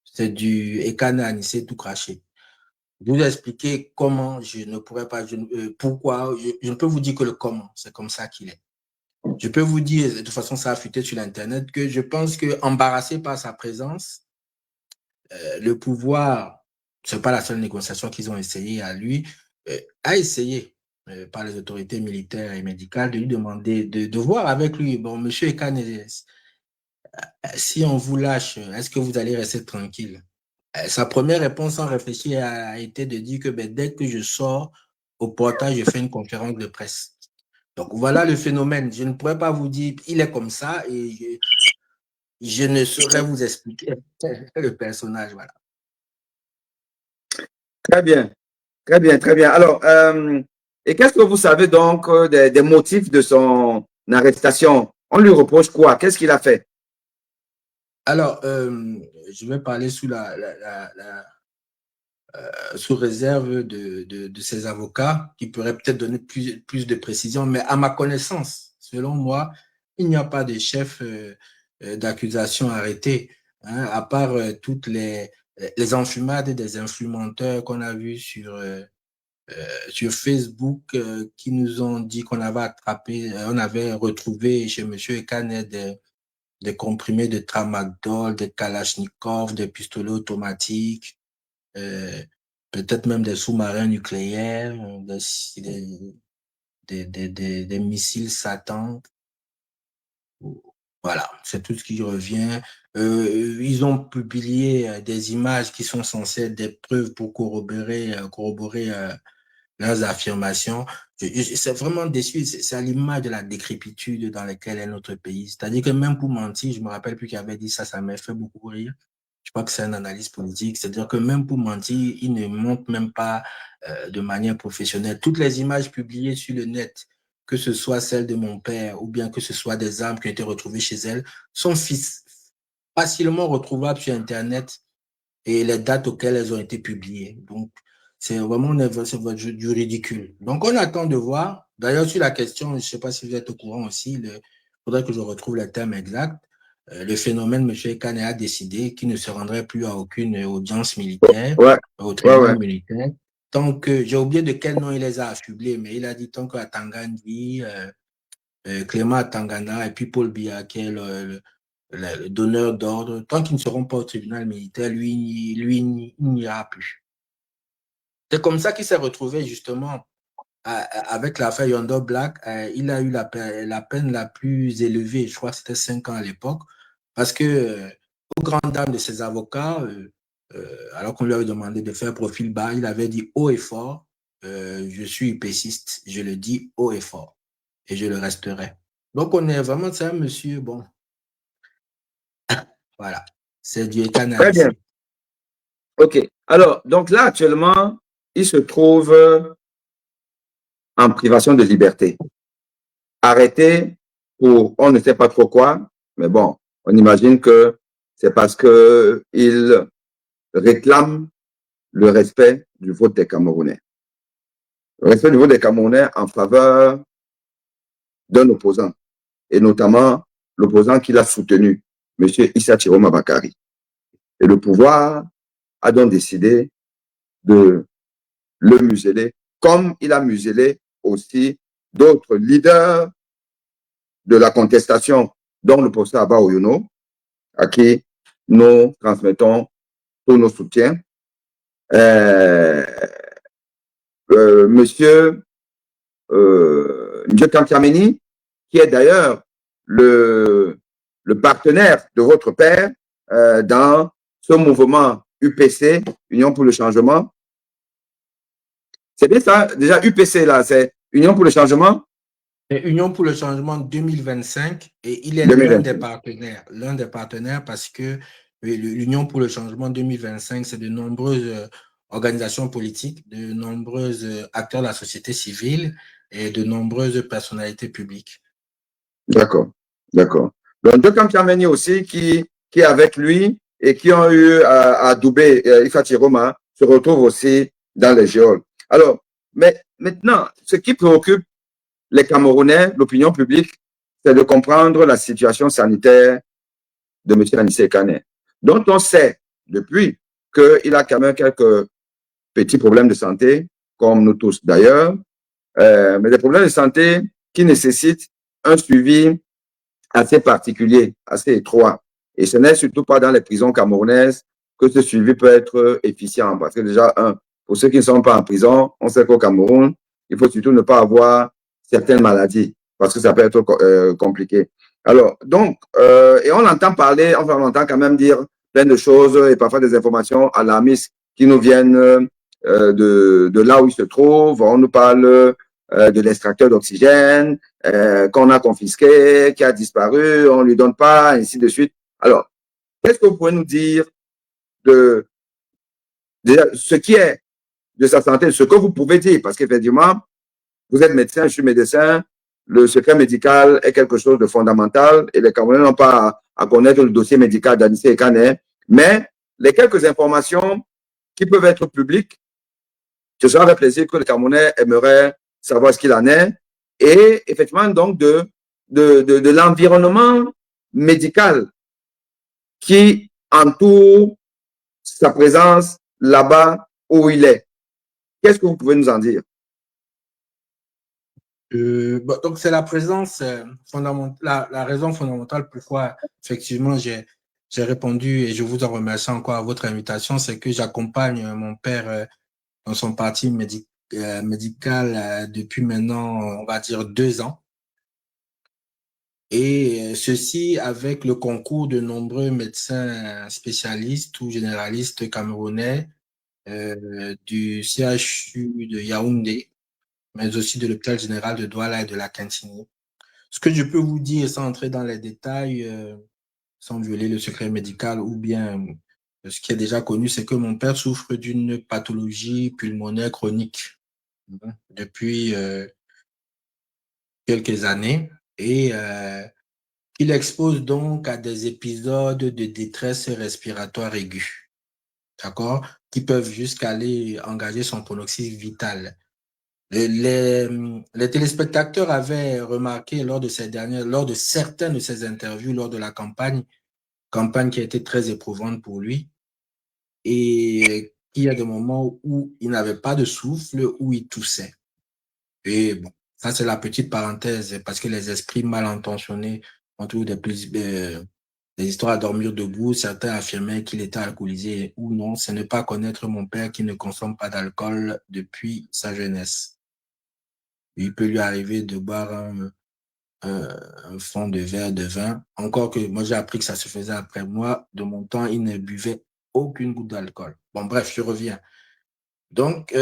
C'est du Ekane Anissé tout craché. Je vous expliquer comment je ne pourrais pas, pourquoi, je ne peux vous dire que le comment, c'est comme ça qu'il est. Je peux vous dire, de toute façon, ça a fuité sur l'Internet, que je pense que embarrassé par sa présence, le pouvoir, c'est pas la seule négociation qu'ils ont essayé à lui, a essayé par les autorités militaires et médicales de lui demander de voir avec lui, bon, monsieur Ekane, si on vous lâche, est-ce que vous allez rester tranquille? Sa première réponse sans réfléchir a été de dire que dès que je sors au portail, je fais une conférence de presse. Donc voilà le phénomène. Je ne pourrais pas vous dire, il est comme ça et je ne saurais vous expliquer le personnage. Voilà. Très bien, très bien, très bien. Alors, et qu'est-ce que vous savez donc des motifs de son arrestation? On lui reproche quoi? Qu'est-ce qu'il a fait? Alors, je vais parler sous réserve de ses avocats qui pourraient peut-être donner plus de précision, mais à ma connaissance, selon moi, il n'y a pas de chef d'accusation arrêté, hein, à part toutes les enfumades des influenceurs qu'on a vus sur Facebook qui nous ont dit qu'on avait attrapé, on avait retrouvé chez M. Ekane des comprimés de tramadol, des kalachnikov, des pistolets automatiques, peut-être même des sous-marins nucléaires, des missiles Satan. Voilà, c'est tout ce qui revient. Ils ont publié des images qui sont censées être des preuves pour corroborer leurs affirmations. C'est vraiment déçu. C'est à l'image de la décrépitude dans laquelle est notre pays. C'est-à-dire que même pour mentir, je me rappelle plus qui avait dit ça, ça m'a fait beaucoup rire. Je crois que c'est un analyste politique. C'est-à-dire que même pour mentir, il ne montre même pas de manière professionnelle. Toutes les images publiées sur le net, que ce soit celles de mon père ou bien que ce soit des armes qui ont été retrouvées chez elle, sont facilement retrouvables sur Internet et les dates auxquelles elles ont été publiées. Donc, c'est vraiment du ridicule. Donc, on attend de voir. D'ailleurs, sur la question, je ne sais pas si vous êtes au courant aussi, il faudrait que je retrouve le terme exact. Le phénomène, M. Kane a décidé qu'il ne se rendrait plus à aucune audience militaire, Ouais, au ouais, ouais. tribunal militaire. Tant que, j'ai oublié de quel nom il les a affublés, mais il a dit tant qu'à Tangandji, Clément Tangana et puis Paul Biya, qui est le donneur d'ordre, tant qu'ils ne seront pas au tribunal militaire, lui, il n'ira plus. C'est comme ça qu'il s'est retrouvé justement avec l'affaire Yondo Black. Il a eu la peine la plus élevée, je crois que c'était 5 ans à l'époque, parce que aux grandes dames de ses avocats, alors qu'on lui avait demandé de faire profil bas, il avait dit haut et fort, je suis UPCiste, je le dis haut et fort, et je le resterai. Donc on est vraiment, c'est un monsieur, bon, voilà, c'est du Très bien. canalisé. OK. Alors, donc là, actuellement, il se trouve en privation de liberté. Arrêté pour on ne sait pas trop quoi, mais bon, on imagine que c'est parce qu'il réclame le respect du vote des Camerounais. Le respect du vote des Camerounais en faveur d'un opposant, et notamment l'opposant qu'il a soutenu, M. Issa Chiroma Bakari. Et le pouvoir a donc décidé de le museler, comme il a muselé aussi d'autres leaders de la contestation, dont le professeur Abba Oyono, à qui nous transmettons tous nos soutiens. Monsieur Ndjekan Kameni, qui est d'ailleurs le partenaire de votre père dans ce mouvement UPC, Union pour le changement. C'est bien ça, déjà UPC là, c'est Union pour le changement. Union pour le changement 2025 et il est 2025. L'un des partenaires parce que l'Union pour le changement 2025, c'est de nombreuses organisations politiques, de nombreux acteurs de la société civile et de nombreuses personnalités publiques. D'accord, d'accord. Donc, deux Kampiameni aussi qui est avec lui et qui ont eu à doubler Ifati Roma se retrouvent aussi dans les géoles. Alors, mais maintenant, ce qui préoccupe les Camerounais, l'opinion publique, c'est de comprendre la situation sanitaire de M. Anissé Kane, dont on sait depuis qu'il a quand même quelques petits problèmes de santé, comme nous tous d'ailleurs, mais des problèmes de santé qui nécessitent un suivi assez particulier, assez étroit. Et ce n'est surtout pas dans les prisons camerounaises que ce suivi peut être efficient. Parce que déjà, pour ceux qui ne sont pas en prison, on sait qu'au Cameroun, il faut surtout ne pas avoir certaines maladies parce que ça peut être compliqué. Alors, donc, et on entend parler, enfin, on entend quand même dire plein de choses et parfois des informations alarmistes qui nous viennent de là où il se trouve. On nous parle de l'extracteur d'oxygène qu'on a confisqué, qui a disparu, on ne lui donne pas, ainsi de suite. Alors, qu'est-ce que vous pouvez nous dire de ce qui est de sa santé, ce que vous pouvez dire, parce qu'effectivement, vous êtes médecin, je suis médecin, le secret médical est quelque chose de fondamental et les Camerounais n'ont pas à connaître le dossier médical d'Anissé Kane, mais les quelques informations qui peuvent être publiques, ce sera avec plaisir que les Camerounais aimeraient savoir ce qu'il en est et effectivement donc de l'environnement médical qui entoure sa présence là-bas où il est. Qu'est-ce que vous pouvez nous en dire? Donc, c'est la présence fondamentale, la raison fondamentale pourquoi, effectivement, j'ai répondu et je vous en remercie encore à votre invitation, c'est que j'accompagne mon père dans son parti médical depuis maintenant, on va dire, 2 ans. Et ceci avec le concours de nombreux médecins spécialistes ou généralistes camerounais du CHU de Yaoundé, mais aussi de l'hôpital général de Douala et de la Quintigny. Ce que je peux vous dire, sans entrer dans les détails, sans violer le secret médical ou bien ce qui est déjà connu, c'est que mon père souffre d'une pathologie pulmonaire chronique depuis quelques années et il expose donc à des épisodes de détresse respiratoire aiguë, d'accord, qui peuvent jusqu'à aller engager son pronostic vital. Les téléspectateurs avaient remarqué lors de certaines de ces interviews, lors de la campagne qui a été très éprouvante pour lui, et il y a des moments où il n'avait pas de souffle, où il toussait. Et bon, ça c'est la petite parenthèse, parce que les esprits mal intentionnés ont toujours des histoires à dormir debout. Certains affirmaient qu'il était alcoolisé ou non. Ce n'est pas connaître mon père qui ne consomme pas d'alcool depuis sa jeunesse. Il peut lui arriver de boire un fond de verre de vin. Encore que moi, j'ai appris que ça se faisait après moi. De mon temps, il ne buvait aucune goutte d'alcool. Bon, bref, je reviens. Donc,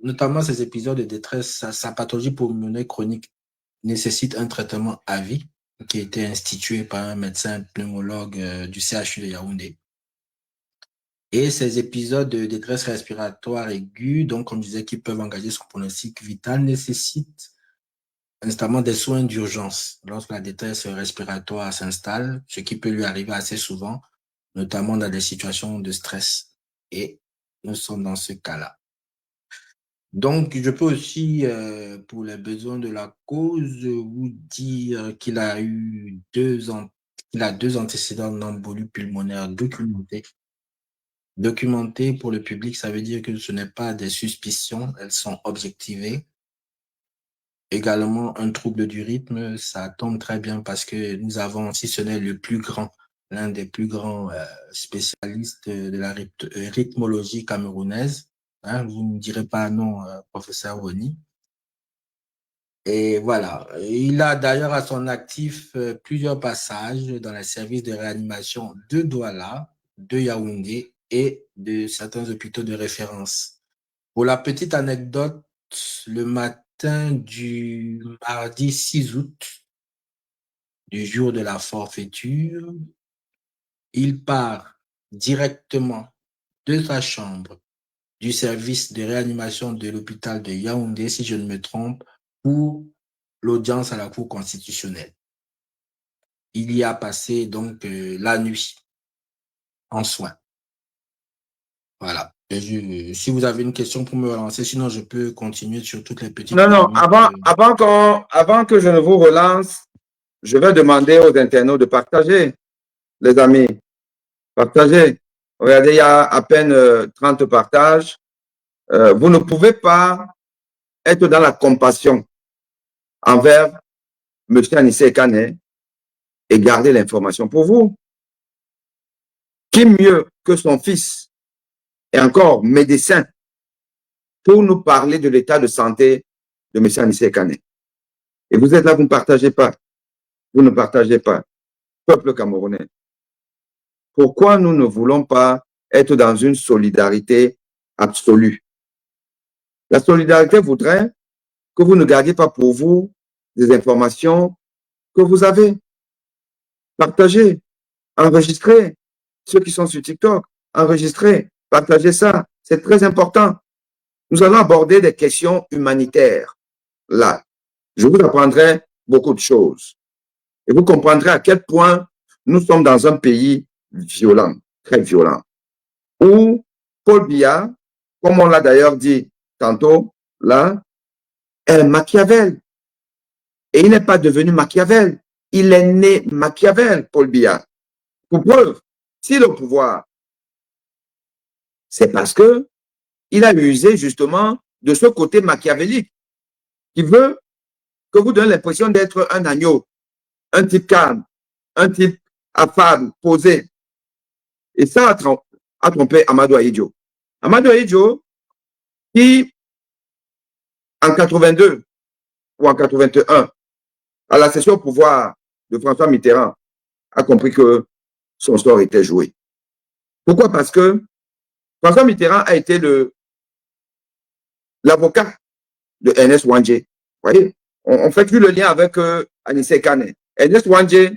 notamment ces épisodes de détresse, sa pathologie pulmonaire chronique nécessite un traitement à vie qui a été institué par un médecin pneumologue du CHU de Yaoundé. Et ces épisodes de détresse respiratoire aiguë, donc comme je disais, qui peuvent engager son pronostic vital, nécessitent instamment des soins d'urgence lorsque la détresse respiratoire s'installe, ce qui peut lui arriver assez souvent, notamment dans des situations de stress. Et nous sommes dans ce cas-là. Donc, je peux aussi, pour les besoins de la cause, vous dire qu'il a eu deux antécédents d'embolie pulmonaire documentés. Documentés pour le public, ça veut dire que ce n'est pas des suspicions, elles sont objectivées. Également, un trouble du rythme, ça tombe très bien parce que nous avons, si ce n'est le plus grand, l'un des plus grands spécialistes de la rythmologie camerounaise. Hein, vous ne direz pas non, professeur Woni. Et voilà, il a d'ailleurs à son actif plusieurs passages dans les services de réanimation de Douala, de Yaoundé et de certains hôpitaux de référence. Pour la petite anecdote, le matin du mardi 6 août, du jour de la forfaiture, il part directement de sa chambre du service de réanimation de l'hôpital de Yaoundé, si je ne me trompe, pour l'audience à la Cour constitutionnelle. Il y a passé donc la nuit en soins. Voilà. Si vous avez une question pour me relancer, sinon je peux continuer sur toutes les petites... Non, avant que je ne vous relance, je vais demander aux internautes de partager, les amis. Partagez. Regardez, il y a à peine 30 partages. Vous ne pouvez pas être dans la compassion envers M. Anissé Kane et garder l'information pour vous. Qui mieux que son fils et encore médecin pour nous parler de l'état de santé de M. Anissé Kane? Et vous êtes là, vous ne partagez pas. Vous ne partagez pas. Peuple camerounais. Pourquoi nous ne voulons pas être dans une solidarité absolue? La solidarité voudrait que vous ne gardiez pas pour vous des informations que vous avez. Partagez, enregistrez. Ceux qui sont sur TikTok, enregistrez, partagez ça. C'est très important. Nous allons aborder des questions humanitaires. Là, je vous apprendrai beaucoup de choses. Et vous comprendrez à quel point nous sommes dans un pays violent, très violent, où Paul Biya, comme on l'a d'ailleurs dit tantôt, là, est Machiavel. Et il n'est pas devenu Machiavel. Il est né Machiavel, Paul Biya. Pour preuve, s'il est au pouvoir, c'est parce que il a usé justement de ce côté machiavélique qui veut que vous donne l'impression d'être un agneau, un type calme, un type affable, posé. Et ça a trompé Amadou Ahidjo. Amadou Ahidjo, qui, en 82 ou en 81, à la session au pouvoir de François Mitterrand, a compris que son sort était joué. Pourquoi? Parce que François Mitterrand a été l'avocat de Ernest Wandje. Vous voyez, on fait plus le lien avec Anissé Kane. Ernest Wandje,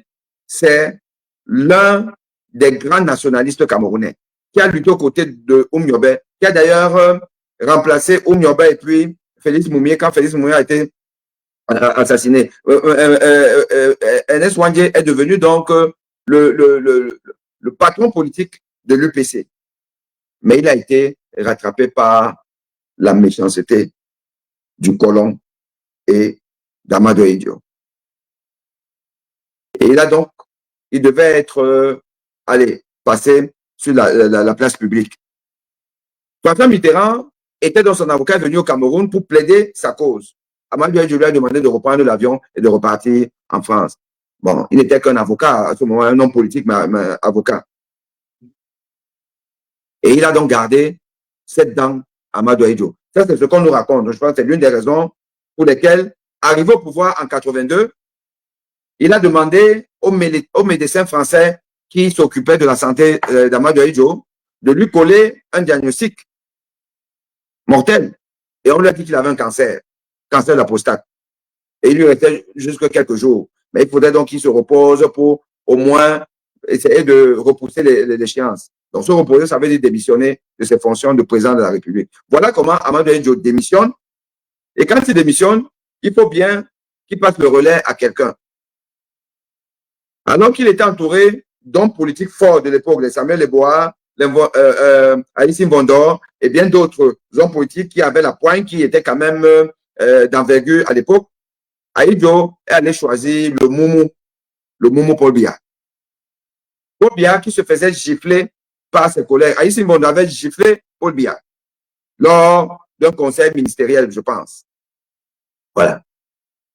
c'est l'un des grands nationalistes camerounais qui a lutté aux côtés de Oum Yobe, qui a d'ailleurs remplacé Oum Yobe et puis Félix Moumié quand Félix Moumié a été assassiné. Ernest Wandje est devenu donc le patron politique de l'UPC. Mais il a été rattrapé par la méchanceté du colon et d'Amadou Idio. Et là donc, il devait être passé sur la place publique. François Mitterrand était dans son avocat venu au Cameroun pour plaider sa cause. Amadou Idio lui a demandé de reprendre l'avion et de repartir en France. Bon, il n'était qu'un avocat, à ce moment, un homme politique, mais avocat. Et il a donc gardé cette dent Amadou Idio. Ça, c'est ce qu'on nous raconte. Je pense que c'est l'une des raisons pour lesquelles, arrivé au pouvoir en 82, il a demandé aux médecins français qui s'occupaient de la santé d'Amadou Idio de lui coller un diagnostic mortel. Et on lui a dit qu'il avait un cancer de la prostate. Et il lui restait jusque quelques jours. Mais il faudrait donc qu'il se repose pour au moins essayer de repousser l'échéance. Donc, se reposer, ça veut dire démissionner de ses fonctions de président de la République. Voilà comment Amadou Idio démissionne. Et quand il démissionne, il faut bien qu'il passe le relais à quelqu'un. Alors qu'il était entouré d'hommes politiques forts de l'époque, les Samuel Leboa, Alice Vondor et bien d'autres hommes politiques qui avaient la pointe, qui étaient quand même d'envergure à l'époque, Idio est allé choisir le Moumou Paul Biya. Paul Biya qui se faisait gifler par ses collègues. Alice Vondor avait giflé Paul Biya lors d'un conseil ministériel, je pense. Voilà.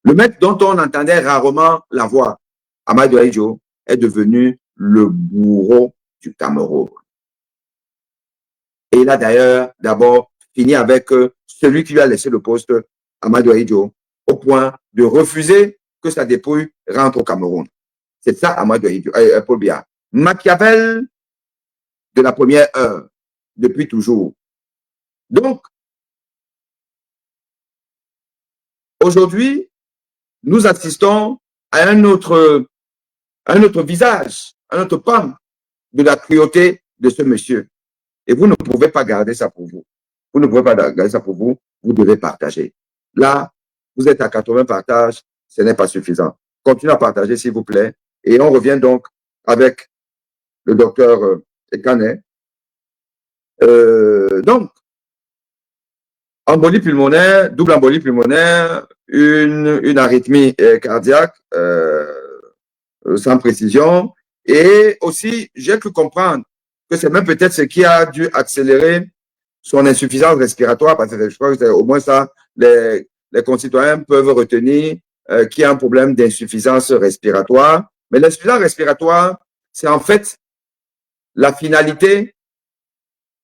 Le mec dont on entendait rarement la voix, Amadou Idio, est devenu le bourreau du Cameroun. Et il a d'ailleurs d'abord fini avec celui qui lui a laissé le poste, Amadou Idio, au point de refuser que sa dépouille rentre au Cameroun. C'est ça, Amadou Idio, Paul Biya. Machiavel de la première heure, depuis toujours. Donc, aujourd'hui, nous assistons à un autre visage, un autre pan de la cruauté de ce monsieur. Et vous ne pouvez pas garder ça pour vous. Vous ne pouvez pas garder ça pour vous. Vous devez partager. Là, vous êtes à 80 partages, ce n'est pas suffisant. Continuez à partager, s'il vous plaît. Et on revient donc avec le docteur Ekane. Donc, embolie pulmonaire, double embolie pulmonaire, une arythmie cardiaque sans précision. Et aussi, j'ai pu comprendre que c'est même peut-être ce qui a dû accélérer son insuffisance respiratoire, parce que je crois que c'est au moins ça, les concitoyens peuvent retenir qu'il y a un problème d'insuffisance respiratoire. Mais l'insuffisance respiratoire, c'est en fait la finalité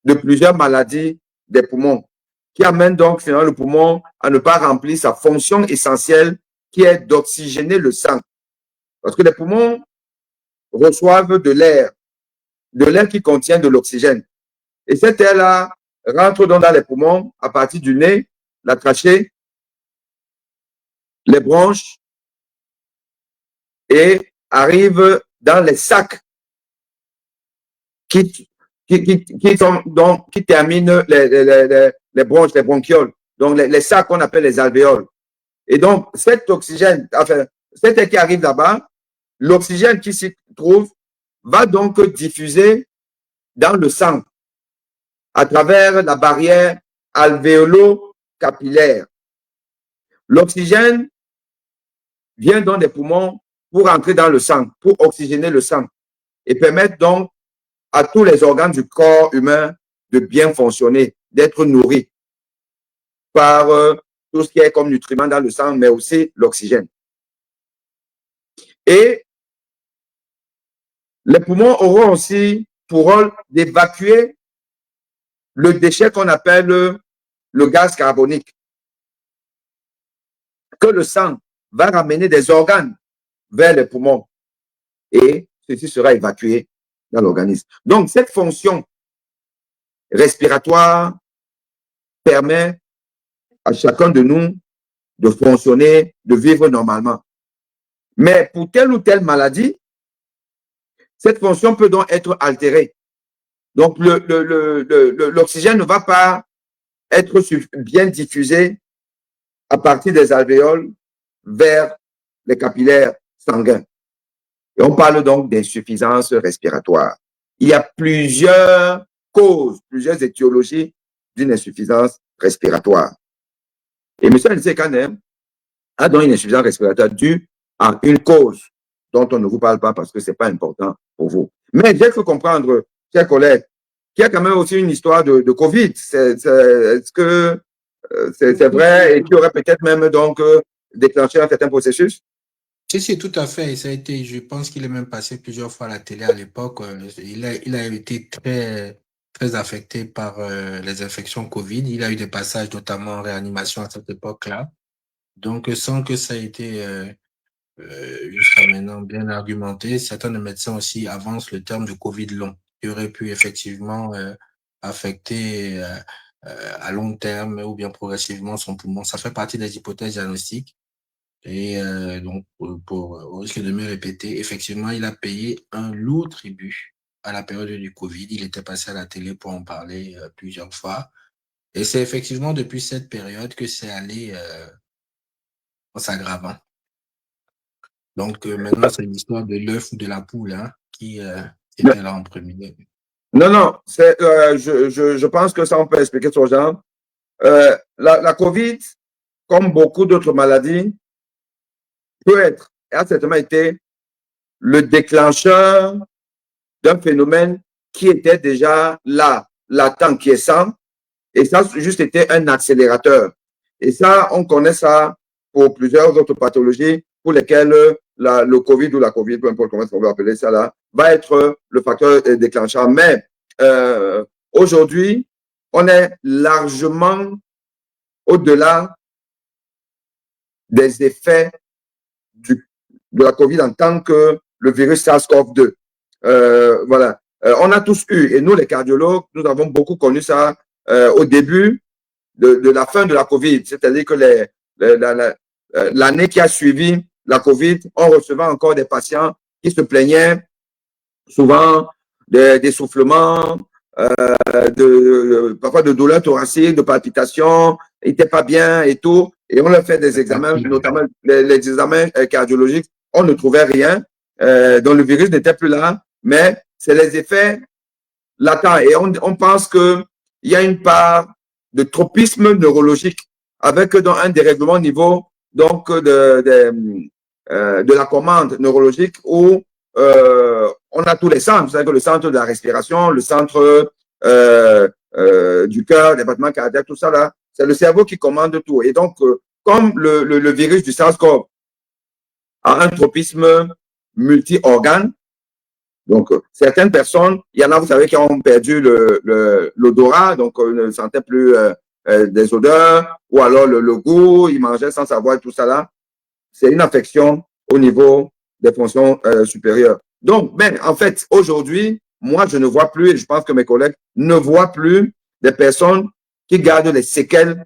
de plusieurs maladies des poumons, qui amène donc finalement le poumon à ne pas remplir sa fonction essentielle qui est d'oxygéner le sang. Parce que les poumons reçoivent de l'air qui contient de l'oxygène. Et cet air-là rentre donc dans les poumons à partir du nez, la trachée, les bronches et arrive dans les sacs qui terminent les bronches, les bronchioles. Donc, les sacs qu'on appelle les alvéoles. Et donc, cet oxygène, enfin, cet air qui arrive là-bas, l'oxygène qui s'y trouve va donc diffuser dans le sang à travers la barrière alvéolo-capillaire. L'oxygène vient dans les poumons pour entrer dans le sang, pour oxygéner le sang et permettre donc à tous les organes du corps humain de bien fonctionner, d'être nourris par tout ce qui est comme nutriments dans le sang, mais aussi l'oxygène. Et les poumons auront aussi pour rôle d'évacuer le déchet qu'on appelle le gaz carbonique, que le sang va ramener des organes vers les poumons et ceci sera évacué dans l'organisme. Donc, cette fonction respiratoire permet à chacun de nous de fonctionner, de vivre normalement. Mais pour telle ou telle maladie, cette fonction peut donc être altérée. Donc, l'oxygène ne va pas être bien diffusé à partir des alvéoles vers les capillaires sanguins. Et on parle donc d'insuffisance respiratoire. Il y a plusieurs causes, plusieurs étiologies d'une insuffisance respiratoire. Et M. Anissé Kanem a donc une insuffisance respiratoire due à une cause dont on ne vous parle pas parce que ce n'est pas important pour vous. Mais j'ai cru comprendre, chers collègues, qu'il y a quand même aussi une histoire de Covid. Est-ce que c'est vrai et qui aurait peut-être même donc déclenché un certain processus? Si, tout à fait. Ça a été, je pense qu'il est même passé plusieurs fois à la télé à l'époque. Il a été très affecté par les infections Covid. Il a eu des passages notamment en réanimation à cette époque-là. Donc, sans que ça ait été jusqu'à maintenant bien argumenté, certains médecins aussi avancent le terme de Covid long, qui aurait pu effectivement affecter à long terme ou bien progressivement son poumon. Ça fait partie des hypothèses diagnostiques. Et donc, au risque de me répéter, effectivement, il a payé un lourd tribut à la période du Covid. Il était passé à la télé pour en parler plusieurs fois. Et c'est effectivement depuis cette période que c'est allé en s'aggravant. Donc, maintenant, c'est l'histoire de l'œuf ou de la poule qui était là en premier. Non, je pense que ça, on peut expliquer aux gens. La COVID, comme beaucoup d'autres maladies, peut être, et a certainement été, le déclencheur d'un phénomène qui était déjà là, latent, quiescent, et ça a juste été un accélérateur. Et ça, on connaît ça pour plusieurs autres pathologies pour lesquelles le Covid ou la Covid, peu importe comment on va appeler ça là, va être le facteur déclencheur. Mais aujourd'hui, on est largement au-delà des effets de la COVID en tant que le virus SARS-CoV-2. Voilà. On a tous eu, et nous les cardiologues, nous avons beaucoup connu ça au début de la fin de la COVID, c'est-à-dire que l'année qui a suivi la COVID, on recevait encore des patients qui se plaignaient souvent d'essoufflement, parfois de douleurs thoraciques, de palpitations, ils n'étaient pas bien et tout. Et on leur fait des examens, notamment les examens cardiologiques, on ne trouvait rien. Donc le virus n'était plus là, mais c'est les effets latents. Et on pense qu'il y a une part de tropisme neurologique avec dans un dérèglement au niveau donc de la commande neurologique où on a tous les centres, c'est-à-dire que le centre de la respiration, le centre du cœur, des battements cardiaques, tout ça là, c'est le cerveau qui commande tout. Et donc, comme le virus du SARS-CoV a un tropisme multi-organes, donc certaines personnes, il y en a, vous savez, qui ont perdu l'odorat, donc ne sentaient plus des odeurs, ou alors le goût, ils mangeaient sans savoir tout ça là. C'est une affection au niveau des fonctions supérieures. Donc, en fait, aujourd'hui, moi, je ne vois plus, et je pense que mes collègues ne voient plus des personnes qui gardent les séquelles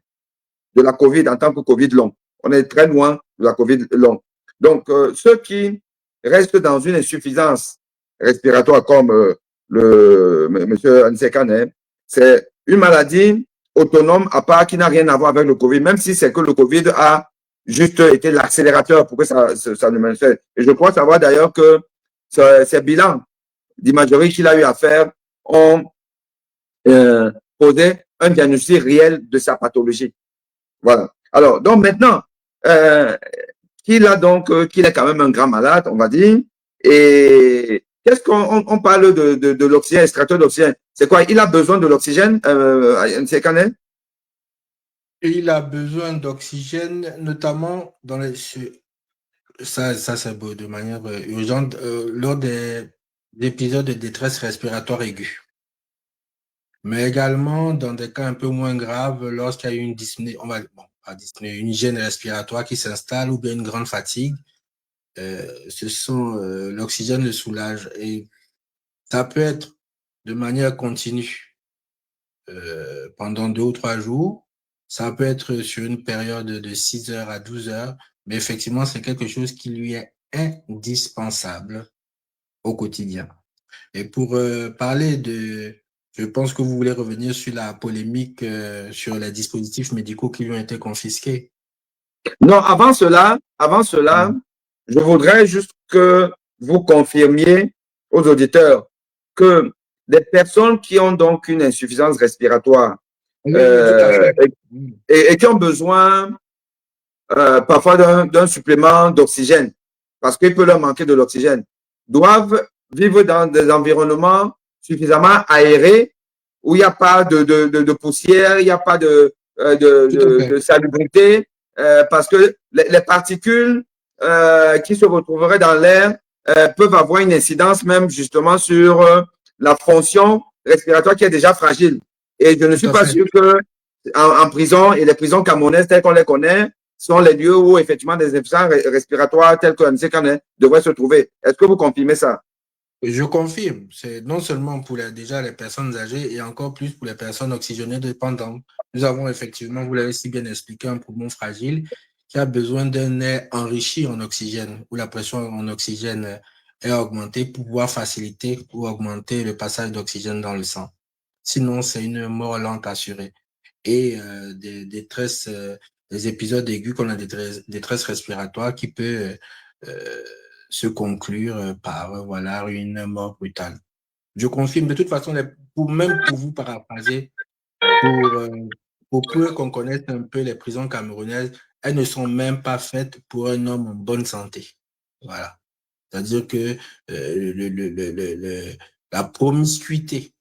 de la COVID en tant que COVID long. On est très loin de la COVID long. Donc, ceux qui restent dans une insuffisance respiratoire comme M. Anissé Kanem, c'est une maladie autonome à part qui n'a rien à voir avec le COVID, même si c'est que le COVID a juste été l'accélérateur pour que ça ne manifeste. Et je crois savoir d'ailleurs que ces bilans d'imagerie qu'il a eu à faire ont posé un diagnostic réel de sa pathologie. Voilà. Alors, donc maintenant, qu'il est quand même un grand malade, on va dire, et qu'est-ce qu'on parle de l'oxygène, extracteur d'oxygène? C'est quoi? Il a besoin de l'oxygène, Anissé Kanem? Il a besoin d'oxygène, notamment dans ça c'est de manière urgente, lors des épisodes de détresse respiratoire aiguë. Mais également dans des cas un peu moins graves, lorsqu'il y a une dyspnée, une hygiène respiratoire qui s'installe ou bien une grande fatigue, l'oxygène le soulage. Et ça peut être de manière continue pendant 2 ou 3 jours. Ça peut être sur une période de 6 heures à 12 heures, mais effectivement, c'est quelque chose qui lui est indispensable au quotidien. Et pour parler de... Je pense que vous voulez revenir sur la polémique sur les dispositifs médicaux qui lui ont été confisqués. Non, avant cela, Mm. je voudrais juste que vous confirmiez aux auditeurs que des personnes qui ont donc une insuffisance respiratoire Oui, oui, tout à euh, fait. Mm. et qui ont besoin parfois d'un supplément d'oxygène, parce qu'il peut leur manquer de l'oxygène, doivent vivre dans des environnements suffisamment aérés où il n'y a pas de poussière, il n'y a pas Tout à fait. de salubrité, parce que les particules qui se retrouveraient dans l'air peuvent avoir une incidence même justement sur la fonction respiratoire qui est déjà fragile. Et je ne Tout suis à pas fait. sûr que en prison, et les prisons camerounaises telles qu'on les connaît, sont les lieux où effectivement des insuffisants respiratoires tels que MCK devraient se trouver. Est-ce que vous confirmez ça? Je confirme, c'est non seulement pour déjà les personnes âgées et encore plus pour les personnes oxygénées dépendantes. Nous avons effectivement, vous l'avez si bien expliqué, un poumon fragile qui a besoin d'un air enrichi en oxygène, où la pression en oxygène est augmentée pour pouvoir faciliter ou augmenter le passage d'oxygène dans le sang. Sinon, c'est une mort lente assurée. Et des épisodes aigus qu'on a des détresse respiratoire qui peut euh, se conclure par voilà, une mort brutale. Je confirme, de toute façon, même pour vous paraphraser, pour, euh, pour peu qu'on connaisse un peu les prisons camerounaises, elles ne sont même pas faites pour un homme en bonne santé. Voilà. C'est-à-dire que la promiscuité,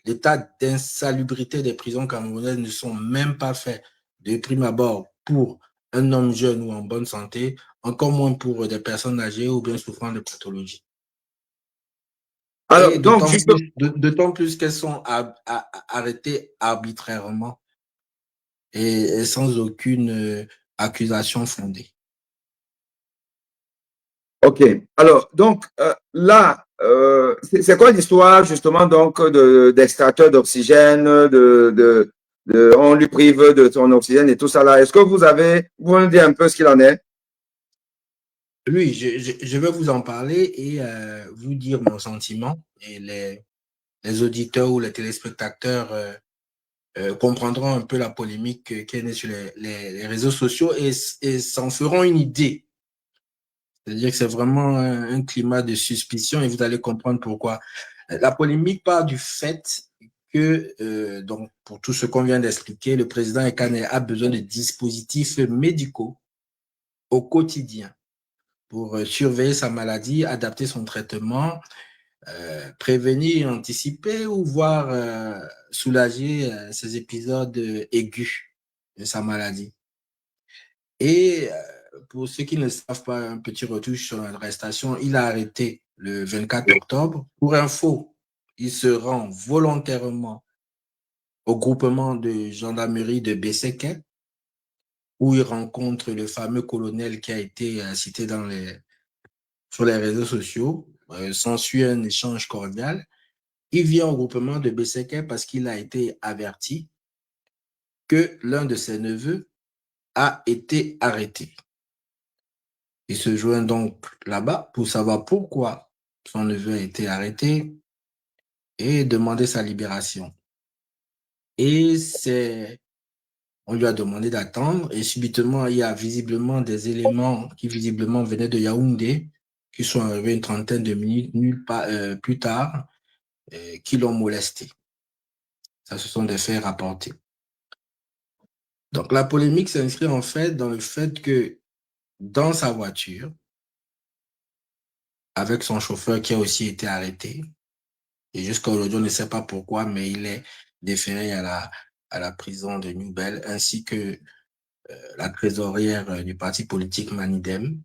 l'état d'insalubrité des prisons camerounaises ne sont même pas faits de prime abord pour un homme jeune ou en bonne santé, encore moins pour des personnes âgées ou bien souffrant de pathologies. Alors, Et donc, juste, d'autant plus qu'elles sont arrêtées arbitrairement et sans aucune accusation fondée. OK. Alors, donc, là, c'est quoi l'histoire, justement, donc, d'extracteur d'oxygène, on lui prive de son oxygène et tout ça là. Est-ce que vous me dire un peu ce qu'il en est? Oui, je vais vous en parler et vous dire mon sentiment. Et les auditeurs ou les téléspectateurs comprendront un peu la polémique qui est née sur les réseaux sociaux et s'en feront une idée. C'est-à-dire que c'est vraiment un climat de suspicion et vous allez comprendre pourquoi. La polémique part du fait que, donc, pour tout ce qu'on vient d'expliquer, le président Ekane a besoin de dispositifs médicaux au quotidien pour surveiller sa maladie, adapter son traitement, prévenir, anticiper ou voir soulager ces épisodes aigus de sa maladie. Et pour ceux qui ne savent pas, un petit retouche sur l'arrestation, il a arrêté le 24 octobre. Pour info, il se rend volontairement au groupement de gendarmerie de Besseke, où il rencontre le fameux colonel qui a été cité sur les réseaux sociaux. S'ensuit un échange cordial. Il vient au groupement de Besseke parce qu'il a été averti que l'un de ses neveux a été arrêté. Il se joint donc là-bas pour savoir pourquoi son neveu a été arrêté et demander sa libération. Et on lui a demandé d'attendre et subitement, il y a visiblement des éléments qui visiblement venaient de Yaoundé, qui sont arrivés une trentaine de minutes plus tard, qui l'ont molesté. Ça, ce sont des faits rapportés. Donc, la polémique s'inscrit en fait dans le fait que dans sa voiture, avec son chauffeur qui a aussi été arrêté, et jusqu'à aujourd'hui, on ne sait pas pourquoi, mais il est déféré à la prison de Newbel, ainsi que la trésorière du parti politique Manidem,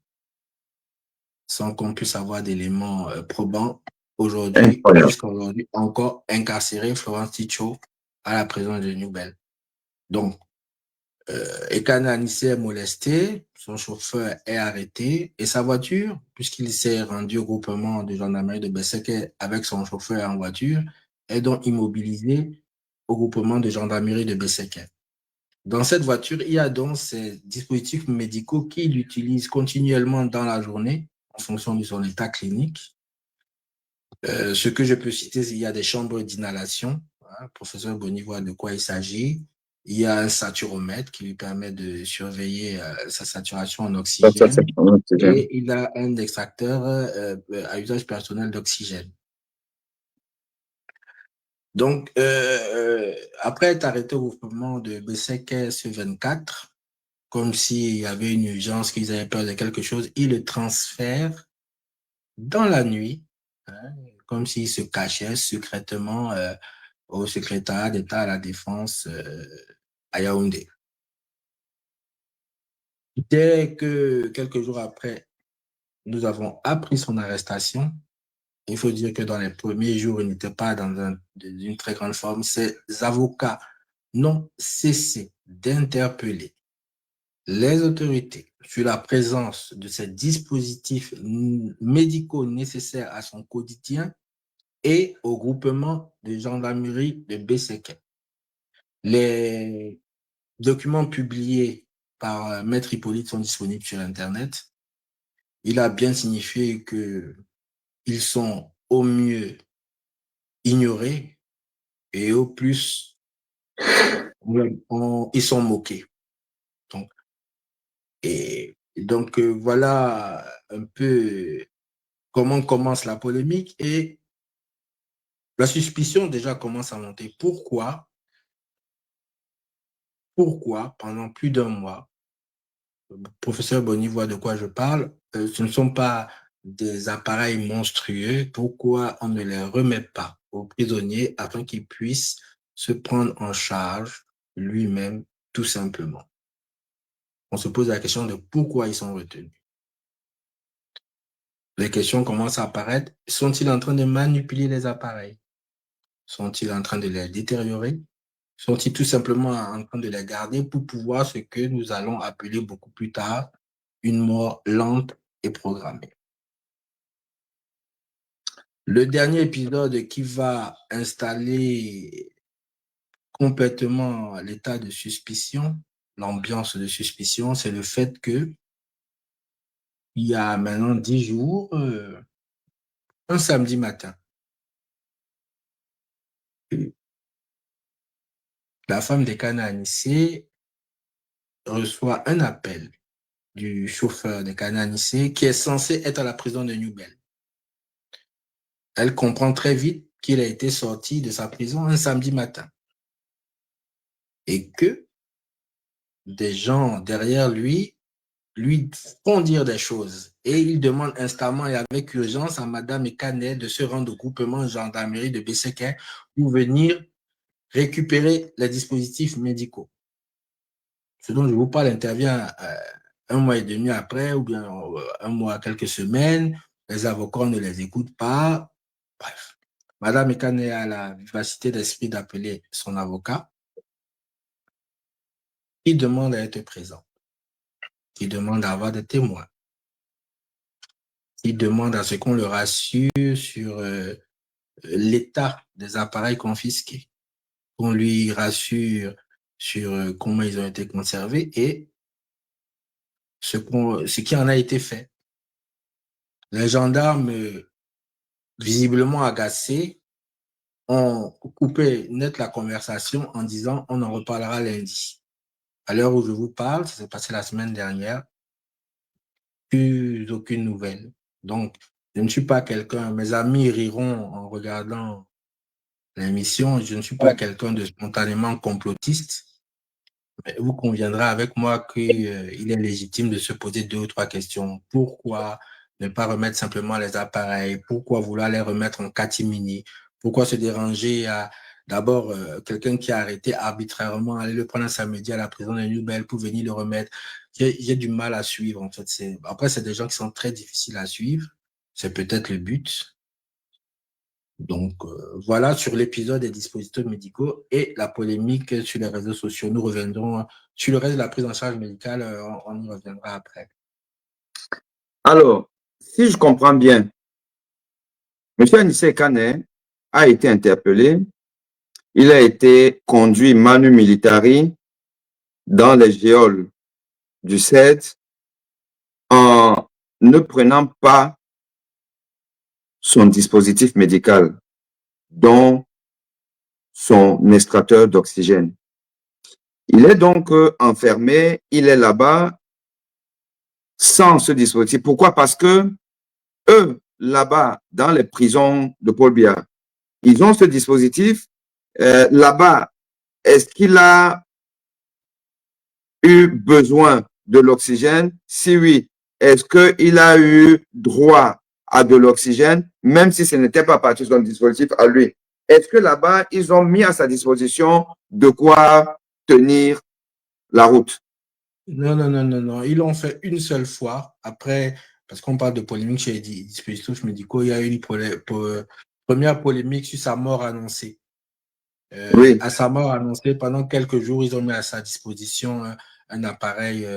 sans qu'on puisse avoir d'éléments probants. Aujourd'hui, Incroyable. jusqu'à aujourd'hui, encore incarcéré Florence Ticho à la prison de Newbel. Donc, Ekane Anissé est molesté, son chauffeur est arrêté et sa voiture, puisqu'il s'est rendu au groupement de gendarmerie de Besseke avec son chauffeur en voiture, est donc immobilisé au groupement de gendarmerie de Besseke. Dans cette voiture, il y a donc ces dispositifs médicaux qu'il utilise continuellement dans la journée en fonction de son état clinique. Ce que je peux citer, il y a des chambres d'inhalation. Hein, professeur Boni voit de quoi il s'agit. Il y a un saturomètre qui lui permet de surveiller sa saturation en oxygène. Et il a un extracteur à usage personnel d'oxygène. Donc, après être arrêté au groupement de BCK-S24, comme s'il y avait une urgence, qu'ils avaient peur de quelque chose, il le transfère dans la nuit, hein, comme s'il se cachait secrètement au secrétariat d'État à la Défense à Yaoundé. Dès que, quelques jours après, nous avons appris son arrestation, il faut dire que dans les premiers jours, il n'était pas dans une très grande forme. Ses avocats n'ont cessé d'interpeller les autorités sur la présence de ces dispositifs médicaux nécessaires à son quotidien et au groupement de gendarmerie de BCK. Les documents publiés par Maître Hippolyte sont disponibles sur Internet. Il a bien signifié qu'ils sont au mieux ignorés et au plus, ils sont moqués. Donc, voilà un peu comment commence la polémique et la suspicion déjà commence à monter. Pourquoi, pendant plus d'un mois, professeur Boni voit de quoi je parle, ce ne sont pas des appareils monstrueux, pourquoi on ne les remet pas aux prisonniers afin qu'ils puissent se prendre en charge lui-même, tout simplement. On se pose la question de pourquoi ils sont retenus. Les questions commencent à apparaître. Sont-ils en train de manipuler les appareils? Sont-ils en train de les détériorer? Sont-ils tout simplement en train de les garder pour pouvoir ce que nous allons appeler beaucoup plus tard une mort lente et programmée? Le dernier épisode qui va installer complètement l'état de suspicion, l'ambiance de suspicion, c'est le fait que il y a maintenant 10 jours, un samedi matin, la femme de Kana Anissé reçoit un appel du chauffeur de Kana Anissé qui est censé être à la prison de Newbel. Elle comprend très vite qu'il a été sorti de sa prison un samedi matin et que des gens derrière lui font dire des choses et il demande instamment et avec urgence à Madame Ekanet de se rendre au groupement gendarmerie de Besséquin pour venir récupérer les dispositifs médicaux. Ce dont je vous parle intervient un mois et demi après ou bien un mois, quelques semaines. Les avocats ne les écoutent pas. Bref. Madame Ekanet a la vivacité d'esprit d'appeler son avocat. Il demande à être présent. Il demande à avoir des témoins. Il demande à ce qu'on le rassure sur l'état des appareils confisqués, qu'on lui rassure sur comment ils ont été conservés et ce qui en a été fait. Les gendarmes, visiblement agacés, ont coupé net la conversation en disant on en reparlera lundi. À l'heure où je vous parle, ça s'est passé la semaine dernière, plus aucune nouvelle. Donc, je ne suis pas quelqu'un, mes amis riront en regardant l'émission, je ne suis pas quelqu'un de spontanément complotiste, mais vous conviendrez avec moi qu'il est légitime de se poser 2 ou 3 questions. Pourquoi ne pas remettre simplement les appareils? Pourquoi vouloir les remettre en catimini? Pourquoi se déranger à d'abord quelqu'un qui a arrêté arbitrairement, aller le prendre un samedi à la prison de Newbel pour venir le remettre? J'ai du mal à suivre en fait. Après, c'est des gens qui sont très difficiles à suivre. C'est peut-être le but. Donc, voilà sur l'épisode des dispositifs médicaux et la polémique sur les réseaux sociaux. Nous reviendrons sur le reste de la prise en charge médicale, on y reviendra après. Alors, si je comprends bien, M. Anissé Ekanet a été interpellé, il a été conduit manu militari dans les géoles du CED en ne prenant pas son dispositif médical, dont son extracteur d'oxygène. Il est donc enfermé, il est là-bas sans ce dispositif. Pourquoi? Parce que eux, là-bas, dans les prisons de Paul Biya, ils ont ce dispositif. Là-bas, est-ce qu'il a eu besoin de l'oxygène? Si oui, est-ce qu'il a eu droit à de l'oxygène, même si ce n'était pas parti de son dispositif à lui? Est-ce que là-bas, ils ont mis à sa disposition de quoi tenir la route? Non, non, non, non, non. Ils l'ont fait une seule fois. Après, parce qu'on parle de polémique chez les dispositifs médicaux, il y a eu une première polémique sur sa mort annoncée. Oui, À sa mort annoncée, pendant quelques jours, ils ont mis à sa disposition un appareil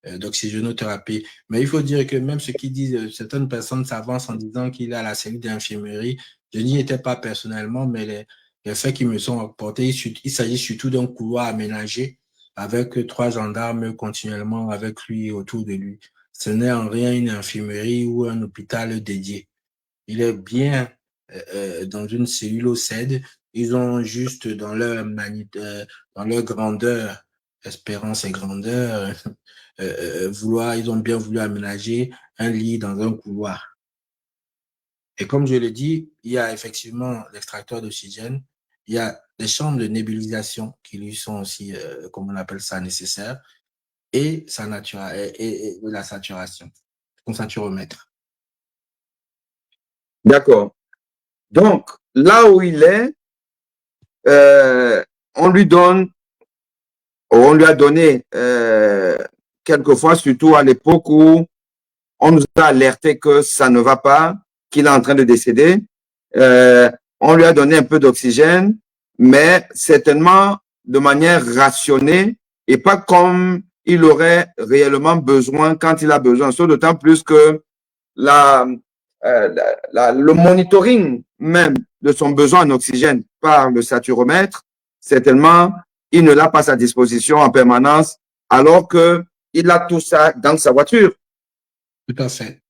d'oxygénothérapie. Mais il faut dire que même ce qu'ils disent, certaines personnes s'avancent en disant qu'il a la cellule d'infirmerie. Je n'y étais pas personnellement, mais les faits qui me sont rapportés, il s'agit surtout d'un couloir aménagé avec 3 gendarmes continuellement avec lui autour de lui. Ce n'est en rien une infirmerie ou un hôpital dédié. Il est bien dans une cellule au CED. Ils ont juste dans leur grandeur, espérance et grandeur, ils ont bien voulu aménager un lit dans un couloir. Et comme je l'ai dit, il y a effectivement l'extracteur d'oxygène, il y a des chambres de nébulisation qui lui sont aussi, comme on appelle ça, nécessaires, et la saturation, son saturomètre. d'accord. Donc, là où il est, on lui donne, on lui a donné quelquefois, surtout à l'époque où on nous a alerté que ça ne va pas, qu'il est en train de décéder. On lui a donné un peu d'oxygène, mais certainement de manière rationnée et pas comme il aurait réellement besoin quand il a besoin. Sauf d'autant plus que la, le monitoring même de son besoin en oxygène par le saturomètre, certainement, il ne l'a pas à sa disposition en permanence, alors qu'il a tout ça dans sa voiture. Tout à fait.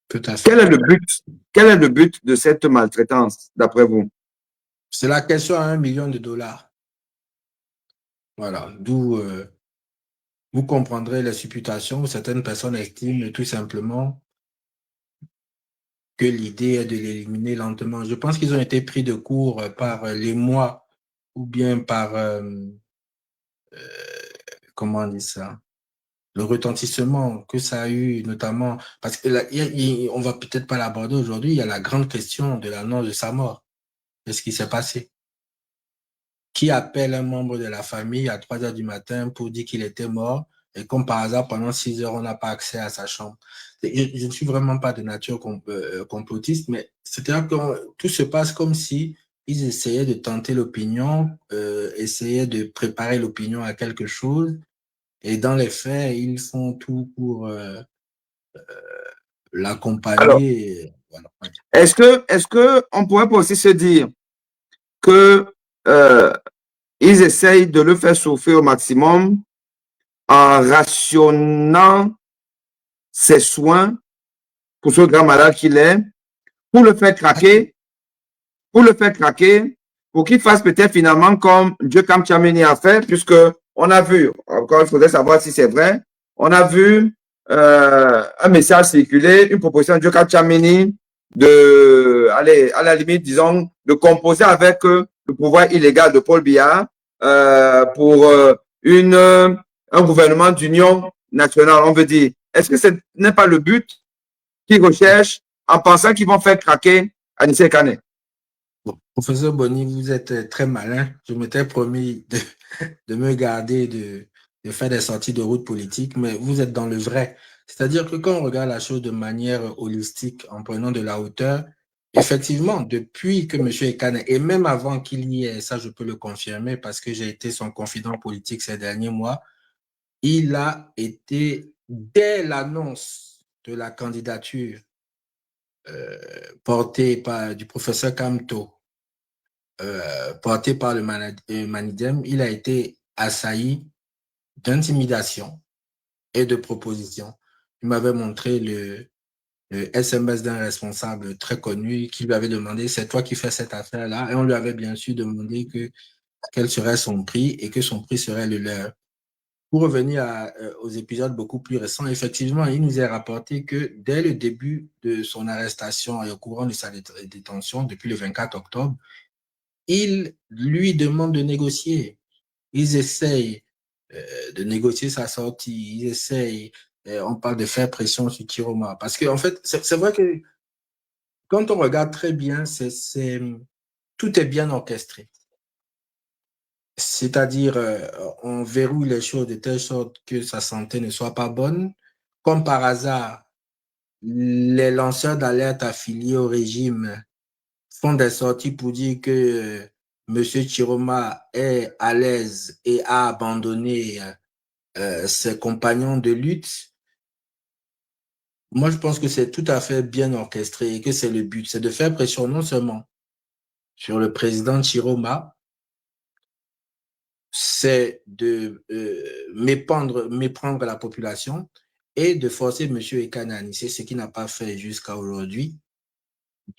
Tout à fait. Quel est le but? Quel est le but de cette maltraitance, d'après vous? C'est la question à $1 million. Voilà. D'où vous comprendrez les supputations où certaines personnes estiment tout simplement que l'idée est de l'éliminer lentement. Je pense qu'ils ont été pris de court par l'émoi ou bien par, comment on dit ça, le retentissement que ça a eu, notamment, parce que là, on va peut-être pas l'aborder aujourd'hui, il y a la grande question de l'annonce de sa mort. Qu'est-ce qui s'est passé? Qui appelle un membre de la famille à 3 heures du matin pour dire qu'il était mort et comme par hasard, pendant 6 heures, on n'a pas accès à sa chambre. Je ne suis vraiment pas de nature complotiste, mais c'est-à-dire que tout se passe comme si ils essayaient de tenter l'opinion, essayaient de préparer l'opinion à quelque chose et dans les faits, ils font tout pour Alors, l'accompagner. Voilà. est-ce que on pourrait pas aussi se dire que ils essayent de le faire souffrir au maximum en rationnant ses soins pour ce grand malade qu'il est, pour le faire craquer, pour le faire craquer, pour qu'il fasse peut-être finalement comme Dieu Kam Tchameni a fait, puisque on a vu, encore il faudrait savoir si c'est vrai, on a vu un message circuler, une proposition de Dieu Kam Tchameni de, allez, à la limite, disons, de composer avec le pouvoir illégal de Paul Biya pour un gouvernement d'union nationale, on veut dire. Est-ce que ce n'est pas le but qu'ils recherchent en pensant qu'ils vont faire craquer Anissé Kane? Bon, professeur Boni, vous êtes très malin. Je m'étais promis de me garder de faire des sorties de route politique, mais vous êtes dans le vrai. C'est-à-dire que quand on regarde la chose de manière holistique, en prenant de la hauteur, effectivement, depuis que M. Ekane, et même avant qu'il y ait, ça je peux le confirmer parce que j'ai été son confident politique ces derniers mois, il a été, dès l'annonce de la candidature portée par du professeur Kamto, porté par le Manidem, il a été assailli d'intimidation et de proposition. Il m'avait montré le SMS d'un responsable très connu qui lui avait demandé « c'est toi qui fais cette affaire-là » et on lui avait bien sûr demandé quel serait son prix et que son prix serait le leur. Pour revenir aux épisodes beaucoup plus récents, effectivement, il nous est rapporté que dès le début de son arrestation et au courant de sa détention, depuis le 24 octobre, il lui demande de négocier. Ils essayent de négocier sa sortie, ils essayent, on parle de faire pression sur Chiroma. Parce qu'en fait, c'est vrai que quand on regarde très bien, tout est bien orchestré. C'est-à-dire, on verrouille les choses de telle sorte que sa santé ne soit pas bonne. Comme par hasard, les lanceurs d'alerte affiliés au régime font des sorties pour dire que M. Chiroma est à l'aise et a abandonné ses compagnons de lutte. Moi, je pense que c'est tout à fait bien orchestré et que c'est le but. C'est de faire pression non seulement sur le président Chiroma, c'est de méprendre la population et de forcer M. Ekanani, c'est ce qu'il n'a pas fait jusqu'à aujourd'hui,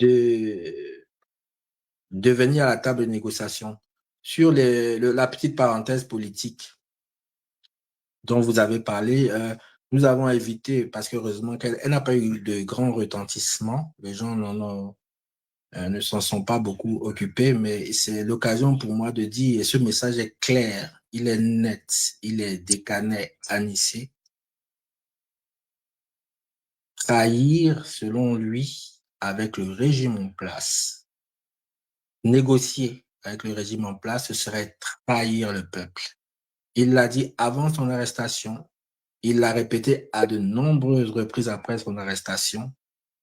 de venir à la table de négociation. Sur la petite parenthèse politique dont vous avez parlé, nous avons évité, parce qu'heureusement qu'elle n'a pas eu de grand retentissement, les gens ne s'en sont pas beaucoup occupés, mais c'est l'occasion pour moi de dire, et ce message est clair, il est net, il est décané, anissé. Trahir, selon lui, avec le régime en place, négocier avec le régime en place, ce serait trahir le peuple. Il l'a dit avant son arrestation, il l'a répété à de nombreuses reprises après son arrestation.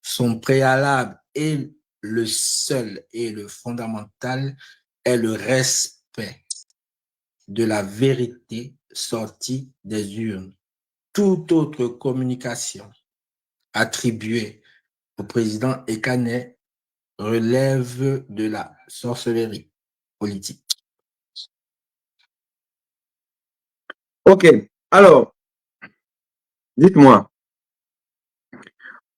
Son préalable est le seul et le fondamental est le respect de la vérité sortie des urnes. Toute autre communication attribuée au président Ekane relève de la sorcellerie politique. Ok, alors, dites-moi,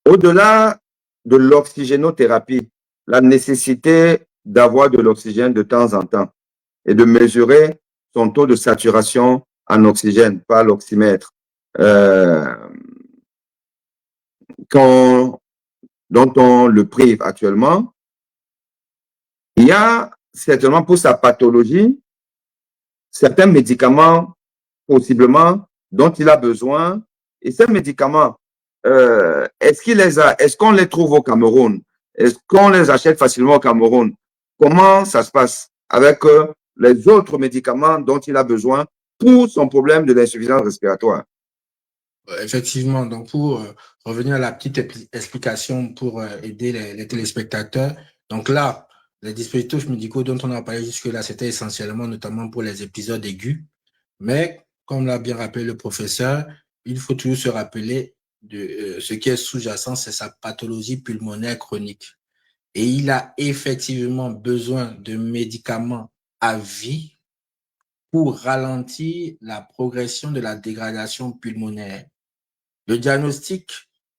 au-delà de l'oxygénothérapie, la nécessité d'avoir de l'oxygène de temps en temps et de mesurer son taux de saturation en oxygène par l'oxymètre, dont on le prive actuellement, il y a certainement pour sa pathologie certains médicaments possiblement dont il a besoin. Et ces médicaments, est-ce qu'on les trouve au Cameroun? Est-ce qu'on les achète facilement au Cameroun? Comment ça se passe avec les autres médicaments dont il a besoin pour son problème de l'insuffisance respiratoire? Effectivement, donc pour revenir à la petite explication pour aider les téléspectateurs, donc là, les dispositifs médicaux dont on a parlé jusque-là, c'était essentiellement notamment pour les épisodes aigus, mais comme l'a bien rappelé le professeur, il faut toujours se rappeler de ce qui est sous-jacent, c'est sa pathologie pulmonaire chronique. Et il a effectivement besoin de médicaments à vie pour ralentir la progression de la dégradation pulmonaire. Le diagnostic,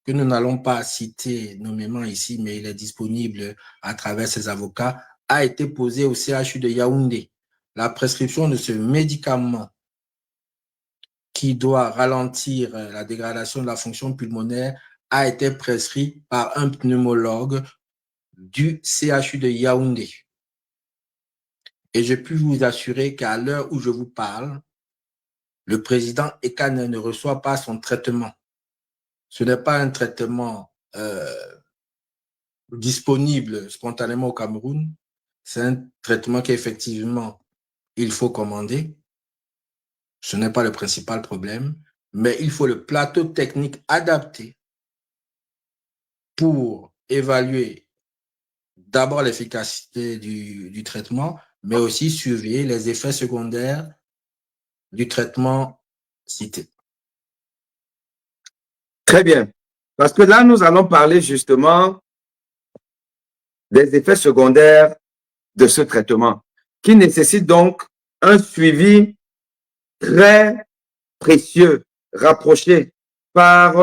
que nous n'allons pas citer nommément ici, mais il est disponible à travers ses avocats, a été posé au CHU de Yaoundé. La prescription de ce médicament qui doit ralentir la dégradation de la fonction pulmonaire a été prescrit par un pneumologue du CHU de Yaoundé. Et je puis vous assurer qu'à l'heure où je vous parle, le président Ekane ne reçoit pas son traitement. Ce n'est pas un traitement disponible spontanément au Cameroun. C'est un traitement qu'effectivement, il faut commander. Ce n'est pas le principal problème, mais il faut le plateau technique adapté pour évaluer d'abord l'efficacité du traitement, mais aussi surveiller les effets secondaires du traitement cité. Très bien. Parce que là, nous allons parler justement des effets secondaires de ce traitement, qui nécessite donc un suivi très précieux, rapproché par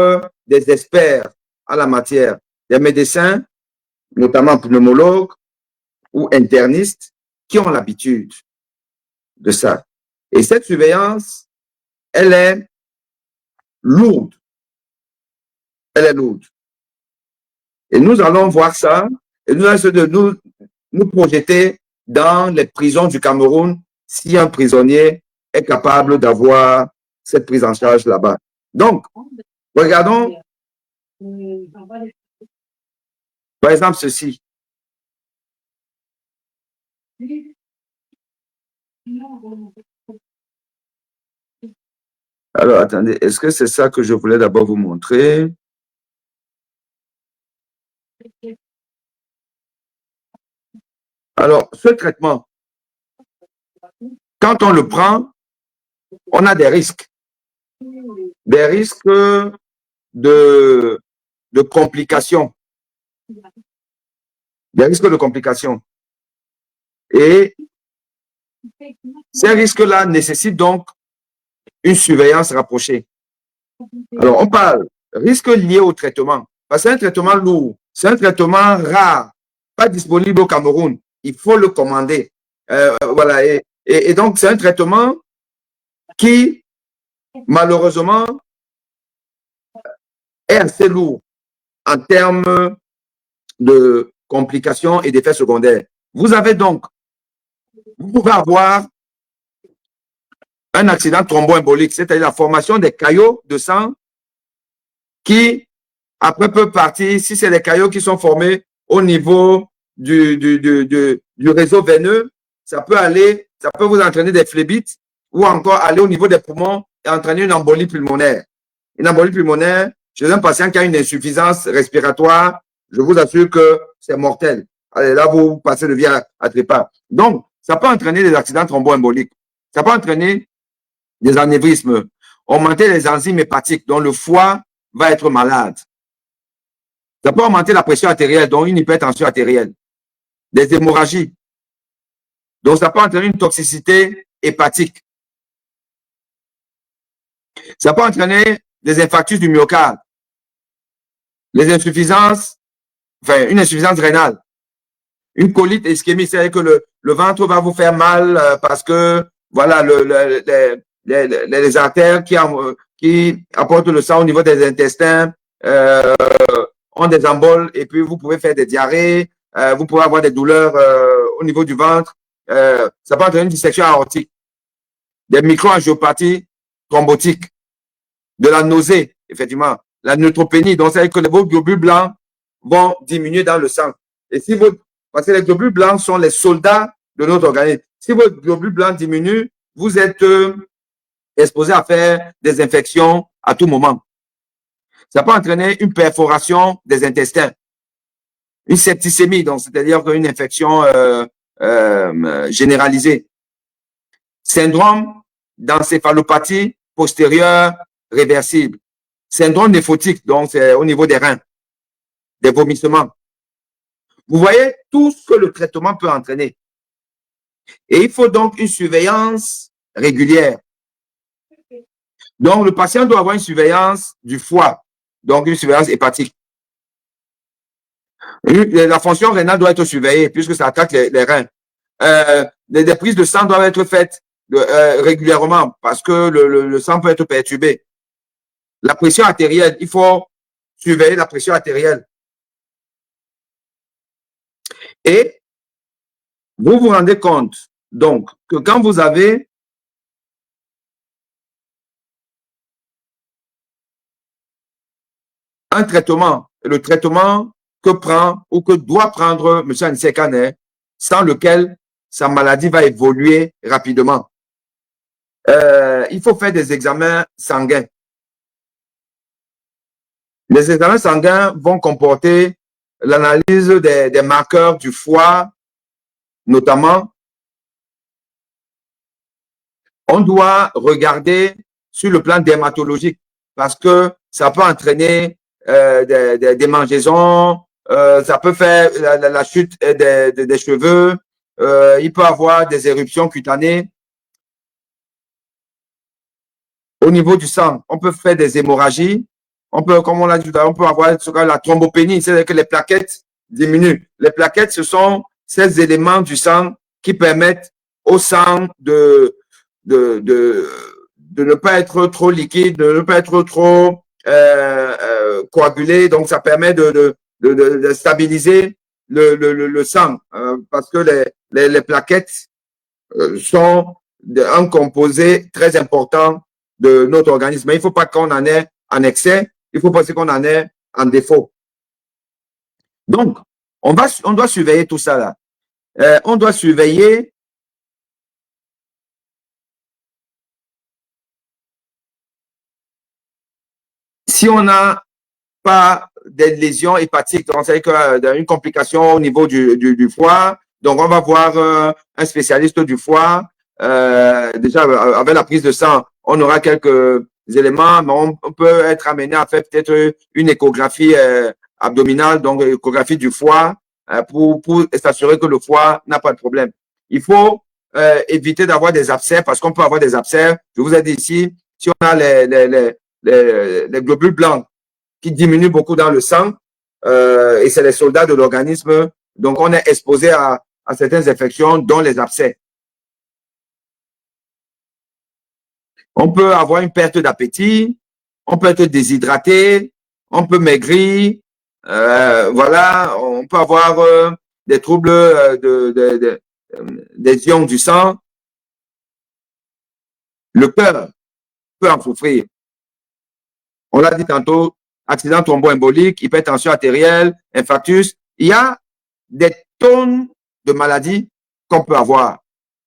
des experts en la matière, des médecins, notamment pneumologues ou internistes, qui ont l'habitude de ça. Et cette surveillance, elle est lourde. Elle est lourde. Et nous allons voir ça et nous allons essayer de nous projeter dans les prisons du Cameroun si un prisonnier est capable d'avoir cette prise en charge là-bas. Donc, regardons, par exemple, ceci. Alors, attendez, est-ce que c'est ça que je voulais d'abord vous montrer? Alors, ce traitement, quand on le prend, on a des risques. Des risques de complications. Des risques de complications. Et ces risques-là nécessitent donc une surveillance rapprochée. Alors, on parle risques liés au traitement. Parce que c'est un traitement lourd, c'est un traitement rare, pas disponible au Cameroun. Il faut le commander. Voilà. Et donc, c'est un traitement qui, malheureusement, est assez lourd en termes de complications et d'effets secondaires. Vous avez donc, vous pouvez avoir un accident thromboembolique, c'est-à-dire la formation des caillots de sang qui, après, peut partir, si c'est des caillots qui sont formés au niveau du réseau veineux, ça peut aller, ça peut vous entraîner des phlébites ou encore aller au niveau des poumons et entraîner une embolie pulmonaire. Une embolie pulmonaire, chez un patient qui a une insuffisance respiratoire, je vous assure que c'est mortel. Allez, là, vous passez de vie à trépas. Donc, ça peut entraîner des accidents thromboemboliques. Ça peut entraîner des anévrismes, augmenter les enzymes hépatiques, dont le foie va être malade. Ça peut augmenter la pression artérielle, donc une hypertension artérielle, des hémorragies. Donc, ça peut entraîner une toxicité hépatique. Ça peut entraîner des infarctus du myocarde, les insuffisances, enfin, une insuffisance rénale, une colite ischémique, c'est-à-dire que le ventre va vous faire mal parce que, voilà, les artères qui apportent le sang au niveau des intestins ont des emboles et puis vous pouvez faire des diarrhées, vous pouvez avoir des douleurs au niveau du ventre. Ça peut entraîner une dissection aortique, des microangiopathies thrombotiques, de la nausée, effectivement, la neutropénie. Donc, c'est-à-dire que vos globules blancs vont diminuer dans le sang. Et si parce que les globules blancs sont les soldats de notre organisme. Si vos globules blancs diminuent, vous êtes exposé à faire des infections à tout moment. Ça peut entraîner une perforation des intestins, une septicémie, donc c'est-à-dire une infection généralisée. Syndrome d'encéphalopathie postérieure réversible. Syndrome néphrotique, donc c'est au niveau des reins, des vomissements. Vous voyez tout ce que le traitement peut entraîner. Et il faut donc une surveillance régulière. Donc, le patient doit avoir une surveillance du foie, donc une surveillance hépatique. La fonction rénale doit être surveillée puisque ça attaque les reins. Les prises de sang doivent être faites régulièrement parce que le sang peut être perturbé. La pression artérielle, il faut surveiller la pression artérielle. Et vous vous rendez compte, donc, que quand vous avez un traitement, le traitement que prend ou que doit prendre M. Anissé Kané, sans lequel sa maladie va évoluer rapidement. Il faut faire des examens sanguins. Les examens sanguins vont comporter l'analyse des marqueurs du foie, notamment. On doit regarder sur le plan dermatologique parce que ça peut entraîner des démangeaisons, ça peut faire la chute des cheveux, il peut avoir des éruptions cutanées. au niveau du sang. On peut faire des hémorragies. On peut, comme on l'a dit, on peut avoir la thrombopénie, c'est-à-dire que les plaquettes diminuent. Les plaquettes, ce sont ces éléments du sang qui permettent au sang de ne pas être trop liquide, de ne pas être trop coagulé. Donc, ça permet de stabiliser le sang parce que les plaquettes sont un composé très important de notre organisme. Mais il ne faut pas qu'on en ait en excès, il faut pas aussi qu'on en ait en défaut. Donc, on doit surveiller tout ça là. On doit surveiller si on n'a pas des lésions hépatiques, donc c'est une complication au niveau du foie. Donc, on va voir un spécialiste du foie. Déjà, avec la prise de sang, on aura quelques éléments, mais on peut être amené à faire peut-être une échographie abdominale, donc échographie du foie, pour s'assurer que le foie n'a pas de problème. Il faut éviter d'avoir des abcès parce qu'on peut avoir des abcès. Je vous ai dit ici, si on a les globules blancs qui diminuent beaucoup dans le sang, et c'est les soldats de l'organisme, donc on est exposé à certaines infections, dont les abcès. On peut avoir une perte d'appétit, on peut être déshydraté, on peut maigrir, voilà, on peut avoir des troubles des ions du sang. Le cœur peut en souffrir. On l'a dit tantôt, accident thromboembolique, hypertension artérielle, infarctus. Il y a des tonnes de maladies qu'on peut avoir.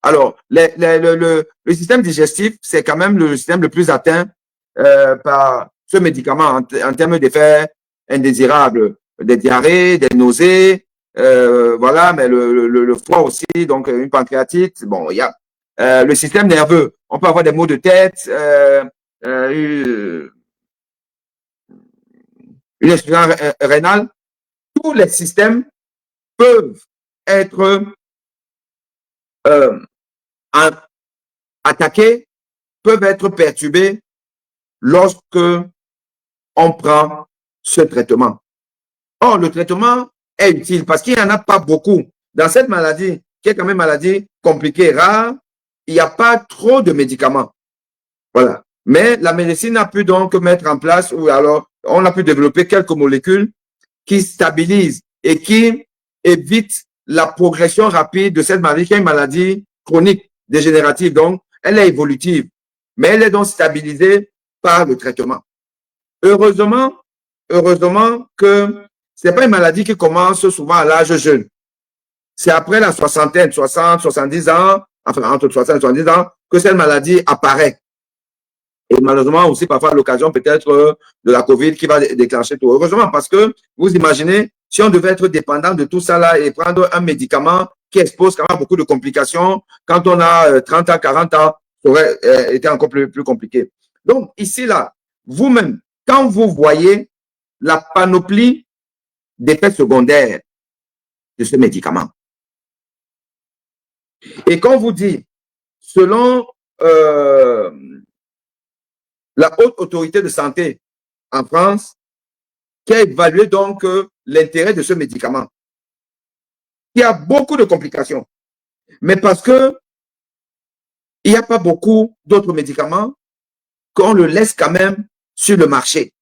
Alors, le système digestif, c'est quand même le système le plus atteint par ce médicament en termes d'effets indésirables, des diarrhées, des nausées, voilà, mais le foie aussi, donc une pancréatite. Bon, il y a le système nerveux. On peut avoir des maux de tête, une insuffisance rénale. Tous les systèmes peuvent être attaqués, peuvent être perturbés lorsque on prend ce traitement. Or, le traitement est utile parce qu'il n'y en a pas beaucoup. Dans cette maladie, qui est quand même une maladie compliquée, rare, il n'y a pas trop de médicaments. Voilà. Mais la médecine a pu donc mettre en place, ou alors on a pu développer quelques molécules qui stabilisent et qui évitent la progression rapide de cette maladie, qui est une maladie chronique, dégénérative. Donc, elle est évolutive, mais elle est donc stabilisée par le traitement. Heureusement que ce n'est pas une maladie qui commence souvent à l'âge jeune. C'est après la soixantaine, 60, 70 ans, enfin entre 60 et 70 ans, que cette maladie apparaît. Et malheureusement aussi parfois à l'occasion peut-être de la COVID qui va déclencher tout. Heureusement parce que vous imaginez, si on devait être dépendant de tout ça là et prendre un médicament qui expose quand même beaucoup de complications, quand on a 30 ans, 40 ans, ça aurait été encore plus compliqué. Donc ici là, vous-même, quand vous voyez la panoplie d'effets secondaires de ce médicament, et qu'on vous dit, selon la haute autorité de santé en France, qui a évalué donc l'intérêt de ce médicament, qui a beaucoup de complications, mais parce que il n'y a pas beaucoup d'autres médicaments qu'on le laisse quand même sur le marché.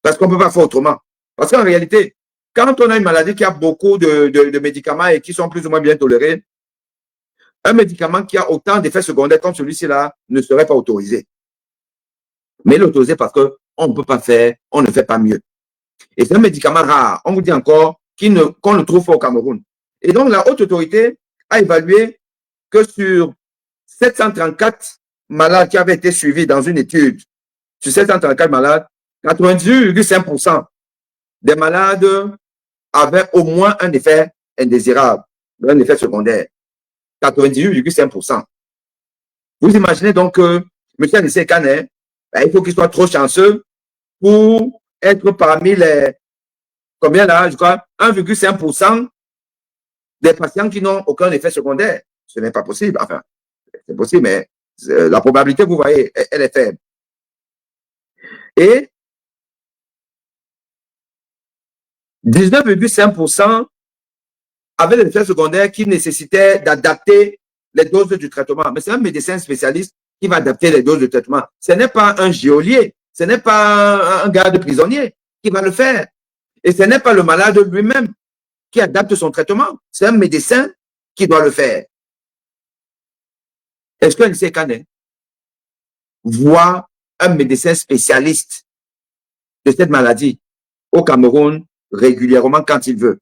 Parce qu'on ne peut pas faire autrement. Parce qu'en réalité, quand on a une maladie qui a beaucoup de médicaments et qui sont plus ou moins bien tolérés, un médicament qui a autant d'effets secondaires comme celui-ci-là ne serait pas autorisé. Mais l'autoriser parce qu'on ne peut pas faire, on ne fait pas mieux. Et c'est un médicament rare, on vous dit encore qu'on ne trouve pas au Cameroun. Et donc, la haute autorité a évalué que sur 734 malades qui avaient été suivis dans une étude, sur 734 malades, 98,5% des malades avaient au moins un effet indésirable, un effet secondaire. 98,5%. Vous imaginez donc que M. Anissé Kane, il faut qu'il soit trop chanceux pour être parmi les, combien là, je crois, 1,5% des patients qui n'ont aucun effet secondaire. Ce n'est pas possible. Enfin, c'est possible, mais La probabilité, vous voyez, elle est faible. Et 19,5% avaient des effets secondaires qui nécessitaient d'adapter les doses du traitement. Mais c'est un médecin spécialiste qui va adapter les doses de traitement. Ce n'est pas un geôlier, ce n'est pas un garde prisonnier qui va le faire. Et ce n'est pas le malade lui-même qui adapte son traitement. C'est un médecin qui doit le faire. Est-ce qu'un Sekane voit un médecin spécialiste de cette maladie au Cameroun régulièrement quand il veut?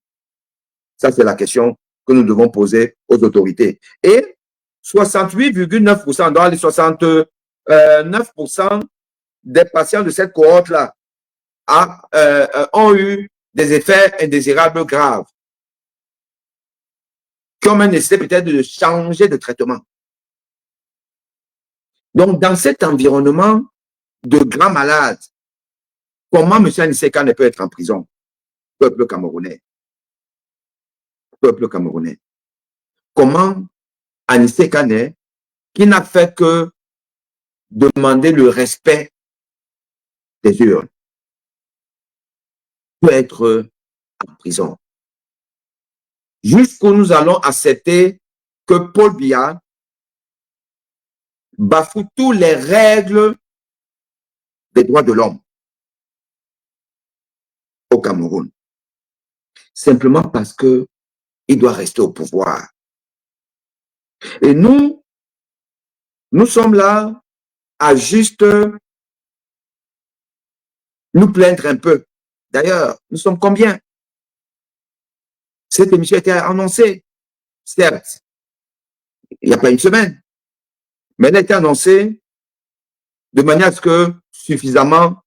Ça, c'est la question que nous devons poser aux autorités. Et 68,9%, dans les 69% des patients de cette cohorte-là ont eu des effets indésirables graves qui ont même nécessité peut-être de changer de traitement. Donc, dans cet environnement de grands malades, comment M. Aniseka ne peut être en prison? Peuple camerounais. Peuple camerounais. Comment Aniseka, qui n'a fait que demander le respect des urnes, peut être en prison? Jusqu'où nous allons accepter que Paul Biya bafoue toutes les règles des droits de l'homme au Cameroun, simplement parce que il doit rester au pouvoir. Et nous sommes là à juste nous plaindre un peu. D'ailleurs, nous sommes combien? Cette émission a été annoncée, certes, il n'y a pas une semaine, mais elle a été annoncée de manière à ce que suffisamment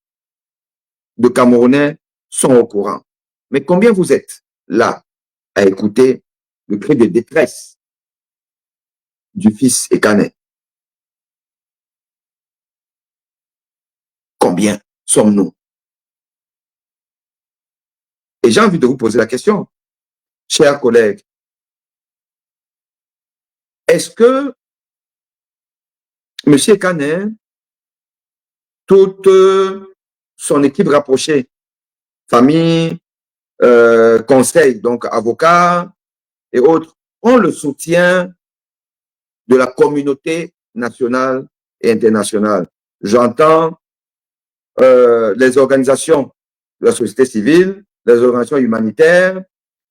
de Camerounais sont au courant. Mais combien vous êtes là à écouter le cri de détresse du fils Ekane? Combien sommes-nous? Et j'ai envie de vous poser la question, chers collègues. Est-ce que M. Ekane, toute son équipe rapprochée, famille, conseil, donc avocats et autres, ont le soutien de la communauté nationale et internationale? J'entends les organisations de la société civile, les organisations humanitaires,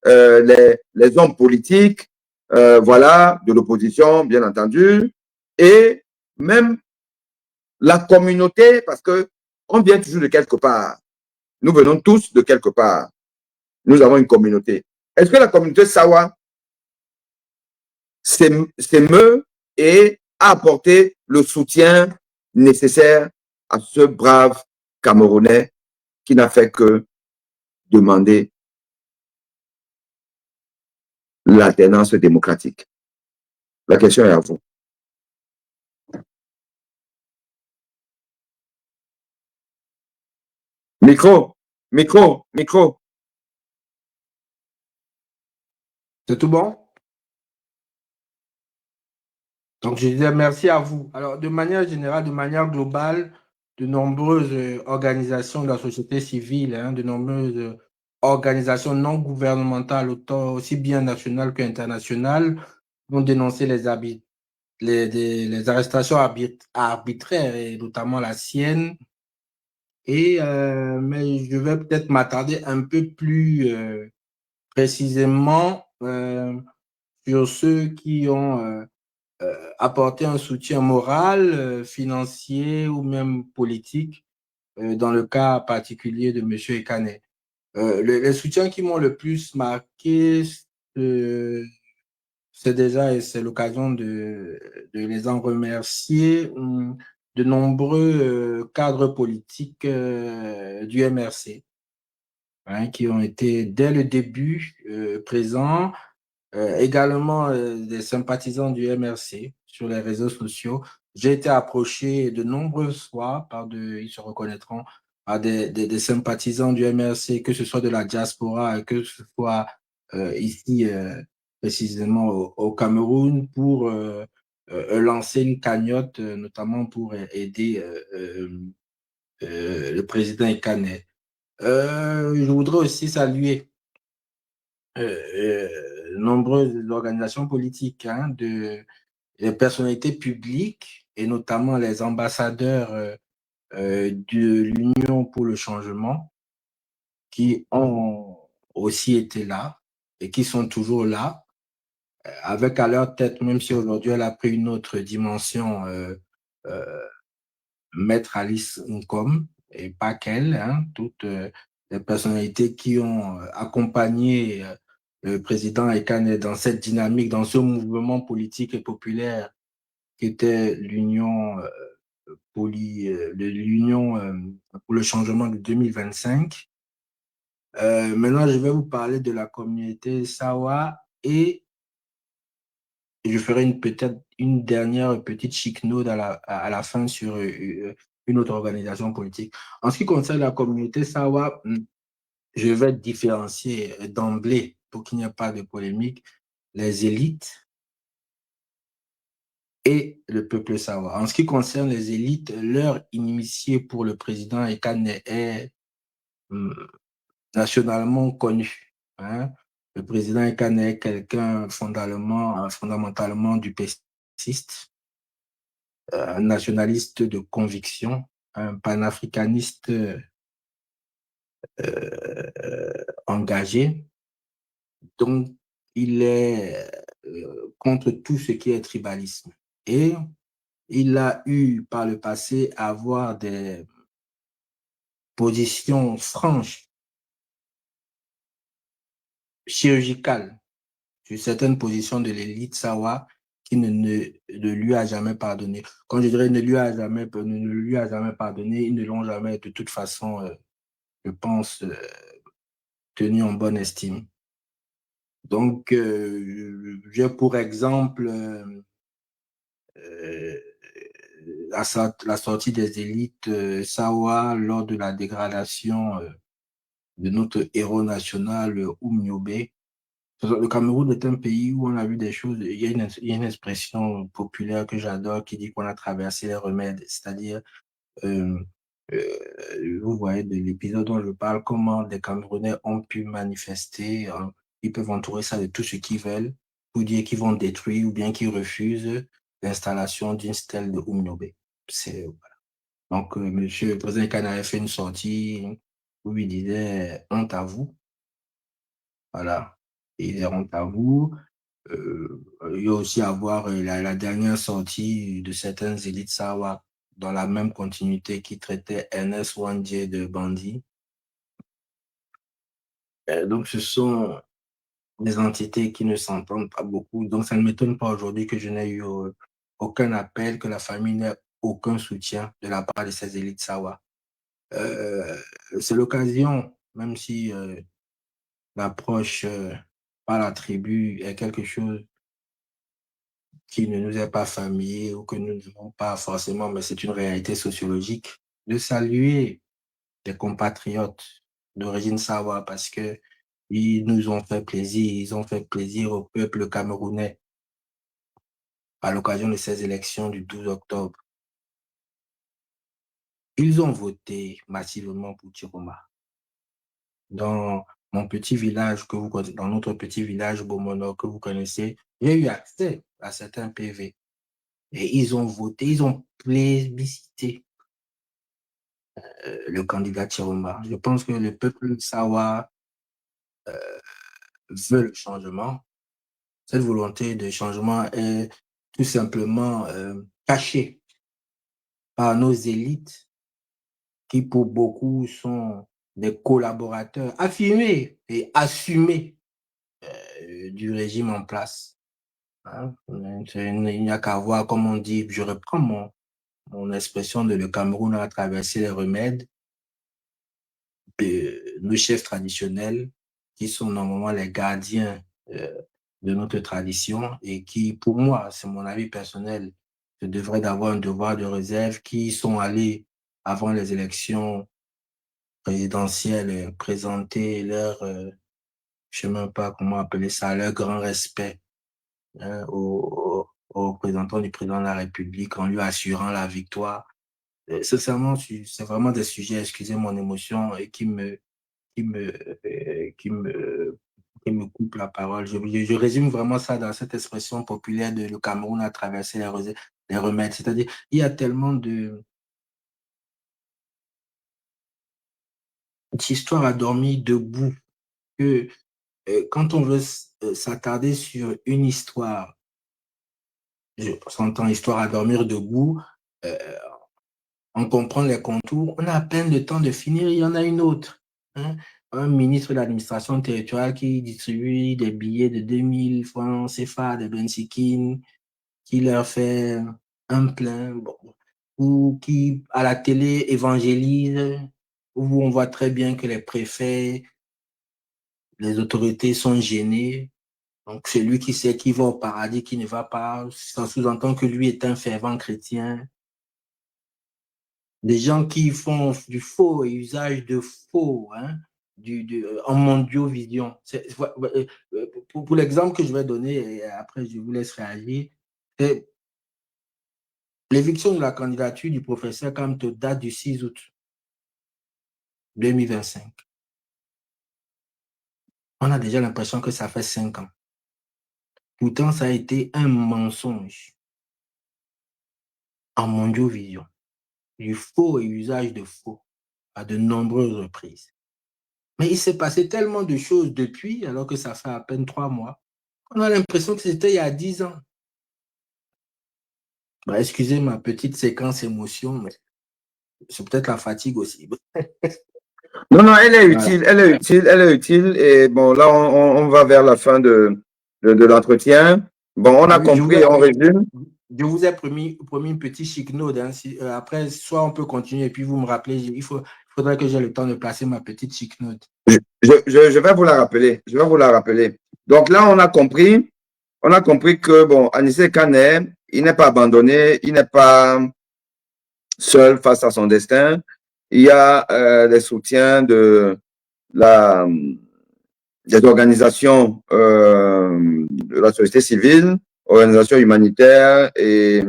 les hommes politiques, voilà, de l'opposition, bien entendu, et même la communauté, parce que on vient toujours de quelque part. Nous venons tous de quelque part. Nous avons une communauté. Est-ce que la communauté Sawa s'émeut et a apporté le soutien nécessaire à ce brave Camerounais qui n'a fait que demander l'alternance démocratique? La question est à vous. Micro, micro, micro. C'est tout bon? Donc, je disais merci à vous. Alors, de manière générale, de manière globale, de nombreuses organisations de la société civile, de nombreuses organisations non gouvernementales, autant aussi bien nationales qu'internationales, ont dénoncé les arrestations arbitraires, et notamment la sienne. Mais je vais peut-être m'attarder un peu plus précisément sur ceux qui ont apporté un soutien moral, financier ou même politique dans le cas particulier de M. Ekane. Les soutiens qui m'ont le plus marqué, c'est déjà, et c'est l'occasion de les en remercier, de nombreux cadres politiques du MRC, qui ont été dès le début présents, également des sympathisants du MRC sur les réseaux sociaux. J'ai été approché de nombreuses fois ils se reconnaîtront, par des sympathisants du MRC, que ce soit de la diaspora, que ce soit ici précisément au Cameroun, pour lancé une cagnotte, notamment pour aider le président Ekane. Je voudrais aussi saluer nombreuses organisations politiques, hein, les personnalités publiques et notamment les ambassadeurs de l'Union pour le changement qui ont aussi été là et qui sont toujours là, avec à leur tête, même si aujourd'hui elle a pris une autre dimension, Maître Alice Nkom, et pas qu'elle, hein, toutes les personnalités qui ont accompagné le président Ekane dans cette dynamique, dans ce mouvement politique et populaire qui était l'Union pour le changement de 2025. Maintenant, je vais vous parler de la communauté Sawa et je ferai peut-être une dernière petite chic note à la fin sur une autre organisation politique. En ce qui concerne la communauté Sawa, je vais différencier d'emblée, pour qu'il n'y ait pas de polémique, les élites et le peuple Sawa. En ce qui concerne les élites, leur inimitié pour le président Ekane est nationalement connu, hein. Le président Ekane est quelqu'un fondamentalement du PCiste, un nationaliste de conviction, un panafricaniste engagé. Donc, il est contre tout ce qui est tribalisme. Et il a eu par le passé à avoir des positions franches, chirurgicales, sur certaines positions de l'élite Sawa qui ne lui a jamais pardonné. Quand je dirais ne lui a jamais pardonné, ils ne l'ont jamais de toute façon, je pense, tenu en bonne estime. Donc, j'ai pour exemple la sortie des élites Sawa lors de la dégradation de notre héros national, Oumniobé. Le Cameroun est un pays où on a vu des choses. Il y a une expression populaire que j'adore qui dit qu'on a traversé les remèdes, c'est-à-dire, euh, vous voyez de l'épisode dont je parle, comment des Camerounais ont pu manifester. Ils peuvent entourer ça de tout ce qu'ils veulent pour dire qu'ils vont détruire ou bien qu'ils refusent l'installation d'une stèle de Oumniobé. Voilà. Donc, monsieur le président Kane avait fait une sortie où il disait honte à vous. Voilà. Il est honte à vous. Il y a aussi à voir la dernière sortie de certaines élites Sawa dans la même continuité qui traitait Ernest Wandje de bandit. Donc, ce sont des entités qui ne s'entendent pas beaucoup. Donc, ça ne m'étonne pas aujourd'hui que je n'ai eu aucun appel, que la famille n'ait aucun soutien de la part de ces élites Sawa. C'est l'occasion, même si l'approche par la tribu est quelque chose qui ne nous est pas familier ou que nous n'aimons pas forcément, mais c'est une réalité sociologique, de saluer des compatriotes d'origine Sawa parce que ils nous ont fait plaisir, ils ont fait plaisir au peuple camerounais à l'occasion de ces élections du 12 octobre. Ils ont voté massivement pour Chiroma. Dans mon petit village dans notre petit village Bomono que vous connaissez, j'ai eu accès à certains PV. Et ils ont voté, ils ont plébiscité le candidat Chiroma. Je pense que le peuple Sawa veut le changement. Cette volonté de changement est tout simplement cachée par nos élites qui pour beaucoup sont des collaborateurs affirmés et assumés du régime en place. Hein? Il n'y a qu'à voir, comme on dit, je reprends mon expression de le Cameroun a traversé les remèdes, nos chefs traditionnels qui sont normalement les gardiens de notre tradition et qui, pour moi, c'est mon avis personnel, devraient avoir un devoir de réserve, qui sont allés avant les élections présidentielles présenter leur, je ne sais même pas comment appeler ça, leur grand respect, hein, au représentant du président de la République en lui assurant la victoire. Sincèrement, c'est vraiment des sujets, excusez mon émotion, et qui me, qui me, qui me coupe la parole. Je résume vraiment ça dans cette expression populaire de le Cameroun a traversé les remèdes. C'est-à-dire, il y a tellement d'histoires à dormir debout que quand on veut s'attarder sur une histoire, je s'entend histoire à dormir debout, euh, on comprend les contours, on a à peine le temps de finir, il y en a une autre. Hein. Un ministre de l'administration territoriale qui distribue des billets de 2000 francs CFA, de Bensikin, qui leur fait un plein, bon, ou qui à la télé évangélise, où on voit très bien que les préfets, les autorités sont gênées. Donc, c'est lui qui sait qui va au paradis, qui ne va pas. Ça sous-entend que lui est un fervent chrétien. Des gens qui font du faux et usage de faux, hein, en mondiovision. Pour l'exemple que je vais donner, et après je vous laisse réagir, c'est l'éviction de la candidature du professeur Kamto date du 6 août 2025. On a déjà l'impression que ça fait 5 ans. Pourtant, ça a été un mensonge en mondiovision, du faux et usage de faux à de nombreuses reprises. Mais il s'est passé tellement de choses depuis, alors que ça fait à peine 3 mois. On a l'impression que c'était il y a 10 ans. Bah, excusez ma petite séquence émotion, mais c'est peut-être la fatigue aussi. Non, non, elle est Voilà. utile, elle est utile, elle est utile. Et bon, là, on va vers la fin de l'entretien. Bon, on Ah a oui, compris, on résume. je vous ai promis un petit chic note. Hein. Après, soit on peut continuer et puis vous me rappelez, il faudrait que j'ai le temps de placer ma petite chic note. Je vais vous la rappeler. Je vais vous la rappeler. Donc là, on a compris que, bon, Anissé Kané, il n'est pas abandonné, il n'est pas seul face à son destin. Il y a des soutiens la, des organisations de la société civile, organisations humanitaires et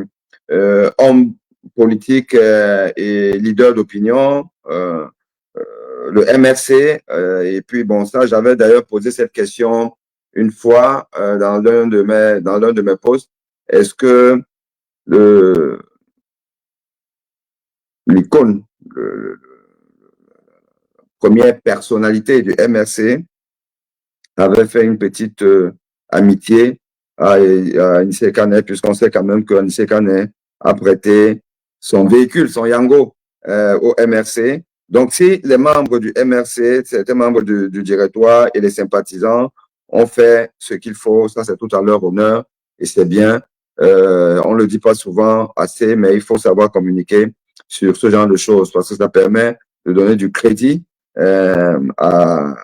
hommes politiques et leaders d'opinion, le MRC. Et puis, bon, ça, j'avais d'ailleurs posé cette question une fois dans l'un de mes posts. Est-ce que l'icône, première personnalité du MRC, avait fait une petite amitié à Anissé Kané, puisqu'on sait quand même qu'Anissé Kané a prêté son véhicule, son Yango, au MRC. Donc, si les membres du MRC, certains membres du directoire et les sympathisants ont fait ce qu'il faut, ça c'est tout à leur honneur et c'est bien. On ne le dit pas souvent assez, mais il faut savoir communiquer sur ce genre de choses parce que ça permet de donner du crédit à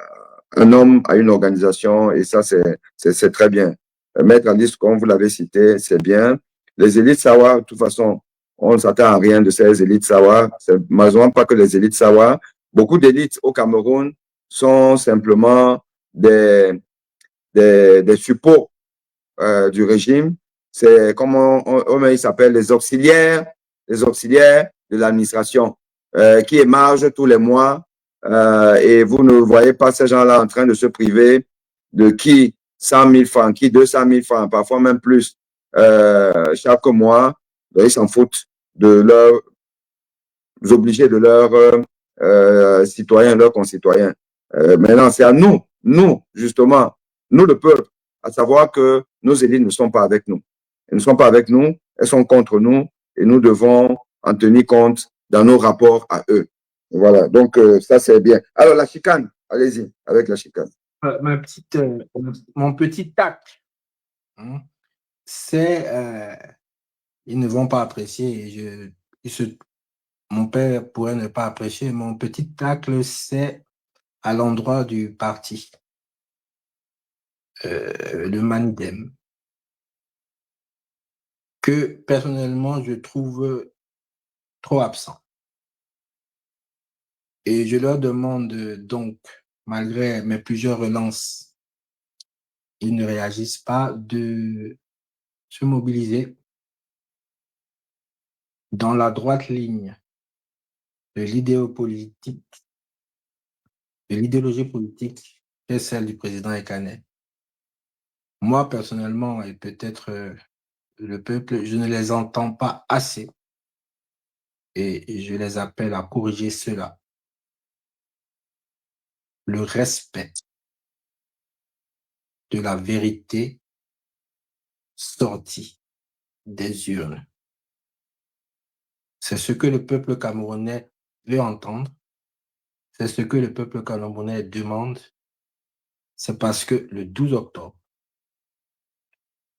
un homme à une organisation et ça, c'est très bien. Mettre en liste, comme vous l'avez cité, c'est bien. Les élites Sawa, de toute façon, on ne s'attend à rien de ces élites Sawa. C'est malheureusement pas que les élites Sawa. Beaucoup d'élites au Cameroun sont simplement des suppôts du régime. C'est comme ils s'appellent les auxiliaires de l'administration qui émargent tous les mois et vous ne voyez pas ces gens-là en train de se priver de qui 100 000 francs, qui 200 000 francs, parfois même plus chaque mois. Donc, ils s'en foutent de leurs obligés, de leurs citoyens, leurs concitoyens. Maintenant, c'est à nous, justement, nous le peuple, à savoir que nos élites ne sont pas avec nous. Elles ne sont pas avec nous, elles sont contre nous et nous devons en tenir compte dans nos rapports à eux. Voilà, donc ça c'est bien. Alors la chicane, allez-y avec la chicane. Mon petit tac, hein, c'est ils ne vont pas apprécier. Mon père pourrait ne pas apprécier. Mon petit tacle, c'est à l'endroit du parti, le Manidem, que personnellement je trouve trop absent. Et je leur demande donc, malgré mes plusieurs relances, ils ne réagissent pas, se mobiliser dans la droite ligne de l'idéologie politique qui est celle du président Ekane. Moi, personnellement, et peut-être le peuple, je ne les entends pas assez et je les appelle à corriger cela. Le respect de la vérité sortie des urnes. C'est ce que le peuple camerounais veut entendre. C'est ce que le peuple camerounais demande. C'est parce que le 12 octobre,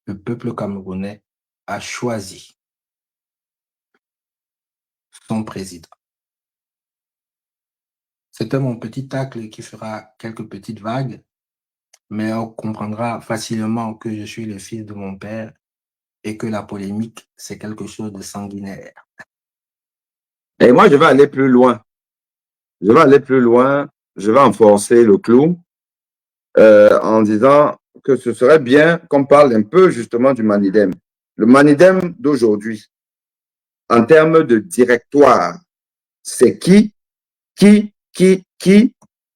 le peuple camerounais a choisi son président. C'était mon petit tacle qui fera quelques petites vagues, mais on comprendra facilement que je suis le fils de mon père et que la polémique, c'est quelque chose de sanguinaire. Et moi, je vais aller plus loin. Je vais aller plus loin. Je vais enfoncer le clou en disant que ce serait bien qu'on parle un peu justement du Manidem. Le Manidem d'aujourd'hui, en termes de directoire, c'est qui,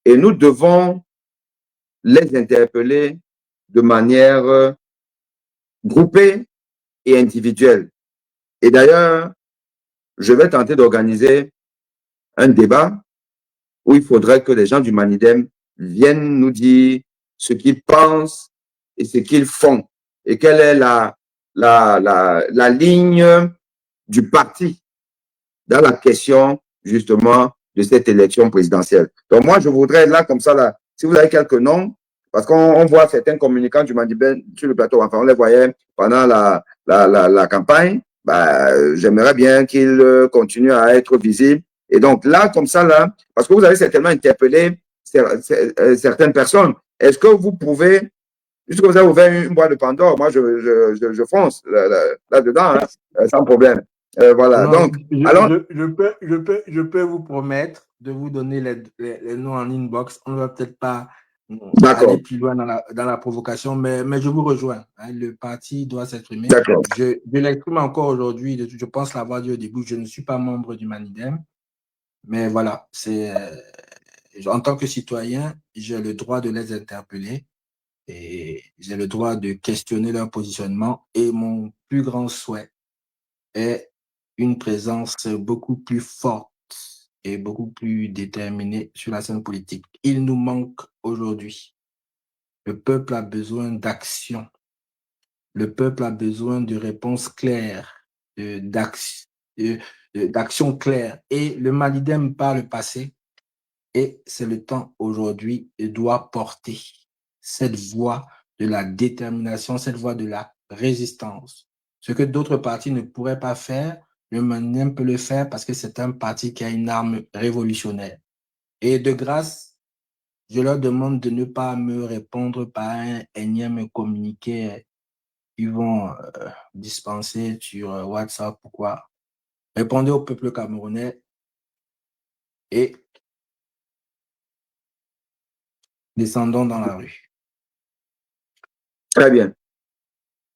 et nous devons les interpeller de manière groupée et individuelle. Et d'ailleurs, je vais tenter d'organiser un débat où il faudrait que les gens du Manidem viennent nous dire ce qu'ils pensent et ce qu'ils font et quelle est la ligne du parti dans la question justement de cette élection présidentielle. Donc moi, je voudrais là, comme ça, là, si vous avez quelques noms, parce qu'on voit certains communicants du Manidem sur le plateau, enfin on les voyait pendant la campagne, bah, j'aimerais bien qu'ils continuent à être visibles. Et donc là, comme ça, là, parce que vous avez certainement interpellé certaines personnes, est-ce que vous pouvez, puisque vous avez ouvert une boîte de Pandore, moi je fonce là-dedans, hein, sans problème. Voilà, Non, donc, allons. je peux vous promettre de vous donner les noms en inbox. On ne va peut-être pas aller plus loin dans la provocation, mais je vous rejoins. Hein, le parti doit s'exprimer. Je l'exprime encore aujourd'hui. Je pense l'avoir dit au début. Je ne suis pas membre du Manidem. Mais voilà, en tant que citoyen, j'ai le droit de les interpeller et j'ai le droit de questionner leur positionnement. Et mon plus grand souhait est une présence beaucoup plus forte et beaucoup plus déterminée sur la scène politique. Il nous manque aujourd'hui. Le peuple a besoin d'action. Le peuple a besoin de réponses claires, d'action claire. Et le Manidem par le passé, et c'est le temps aujourd'hui, doit porter cette voix de la détermination, cette voix de la résistance. Ce que d'autres partis ne pourraient pas faire, le Manidem peut le faire parce que c'est un parti qui a une arme révolutionnaire. Et de grâce, je leur demande de ne pas me répondre par un énième communiqué qu'ils vont dispenser sur WhatsApp. Pourquoi? Répondez au peuple camerounais et descendons dans la rue. Très bien.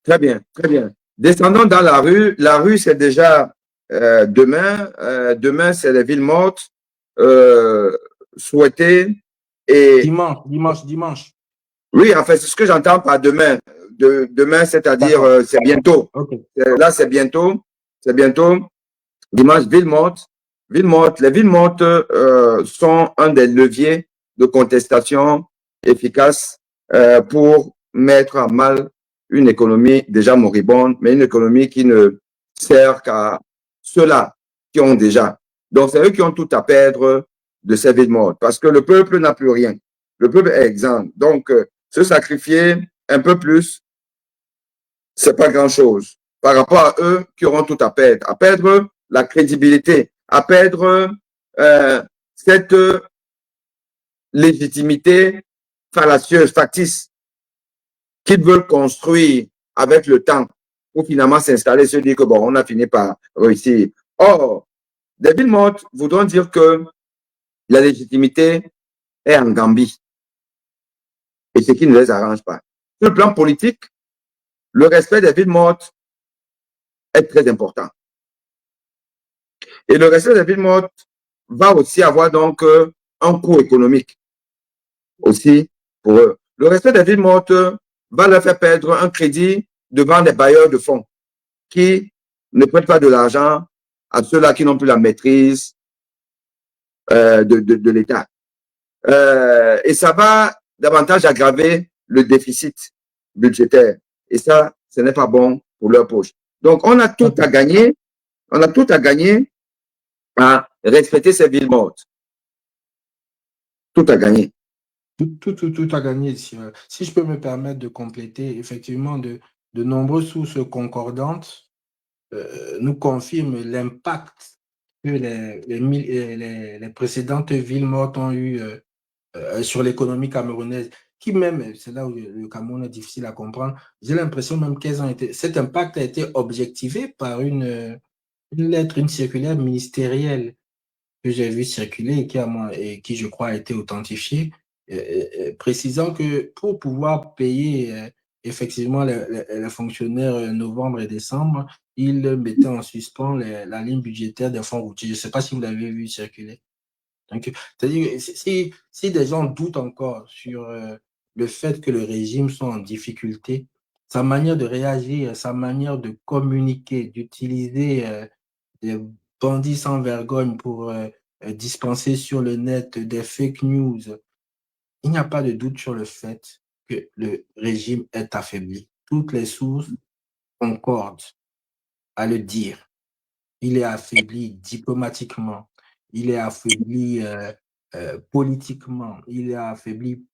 Très bien, très bien. Descendons dans la rue. La rue, c'est déjà demain. Demain, c'est les villes mortes souhaitées. Et Dimanche. oui, en fait, c'est ce que j'entends par demain. Demain, c'est-à-dire c'est bientôt. Okay. Là, c'est bientôt. C'est bientôt. Dimanche, ville morte. Les villes mortes sont un des leviers de contestation efficace pour mettre à mal une économie déjà moribonde, mais une économie qui ne sert qu'à ceux-là qui ont déjà. Donc, c'est eux qui ont tout à perdre de ces villes mortes, parce que le peuple n'a plus rien. Le peuple est exempt. Donc, se sacrifier un peu plus, c'est pas grand-chose par rapport à eux qui auront tout à perdre la crédibilité, à perdre cette légitimité fallacieuse, factice, qu'ils veulent construire avec le temps pour finalement s'installer, se dire que bon, on a fini par réussir. Or, des villes mortes voudront dire que la légitimité est en Gambie. Et ce qui ne les arrange pas. Sur le plan politique, le respect des villes mortes est très important. Et le respect des villes mortes va aussi avoir donc un coût économique aussi pour eux. Le respect des villes mortes va leur faire perdre un crédit devant les bailleurs de fonds qui ne prêtent pas de l'argent à ceux-là qui n'ont plus la maîtrise de l'État. Et ça va davantage aggraver le déficit budgétaire. Et ça, ce n'est pas bon pour leur poche. Donc, on a tout à gagner. On a tout à gagner à respecter ces villes mortes. Tout à gagner. Tout à gagner. Si je peux me permettre de compléter, effectivement, de nombreuses sources concordantes nous confirment l'impact que les précédentes villes mortes ont eu sur l'économie camerounaise, qui même, c'est là où le Cameroun est difficile à comprendre, j'ai l'impression même qu'elles ont été, cet impact a été objectivé par une lettre, une circulaire ministérielle que j'ai vu circuler et qui, je crois, a été authentifiée, précisant que pour pouvoir payer effectivement les fonctionnaires novembre et décembre, ils mettaient en suspens la ligne budgétaire des fonds routiers. Je ne sais pas si vous l'avez vu circuler. Donc, c'est-à-dire, si des gens doutent encore sur le fait que le régime soit en difficulté, sa manière de réagir, sa manière de communiquer, d'utiliser des bandits sans vergogne pour dispenser sur le net des fake news, il n'y a pas de doute sur le fait que le régime est affaibli. Toutes les sources concordent à le dire. Il est affaibli diplomatiquement, il est affaibli politiquement, il est affaibli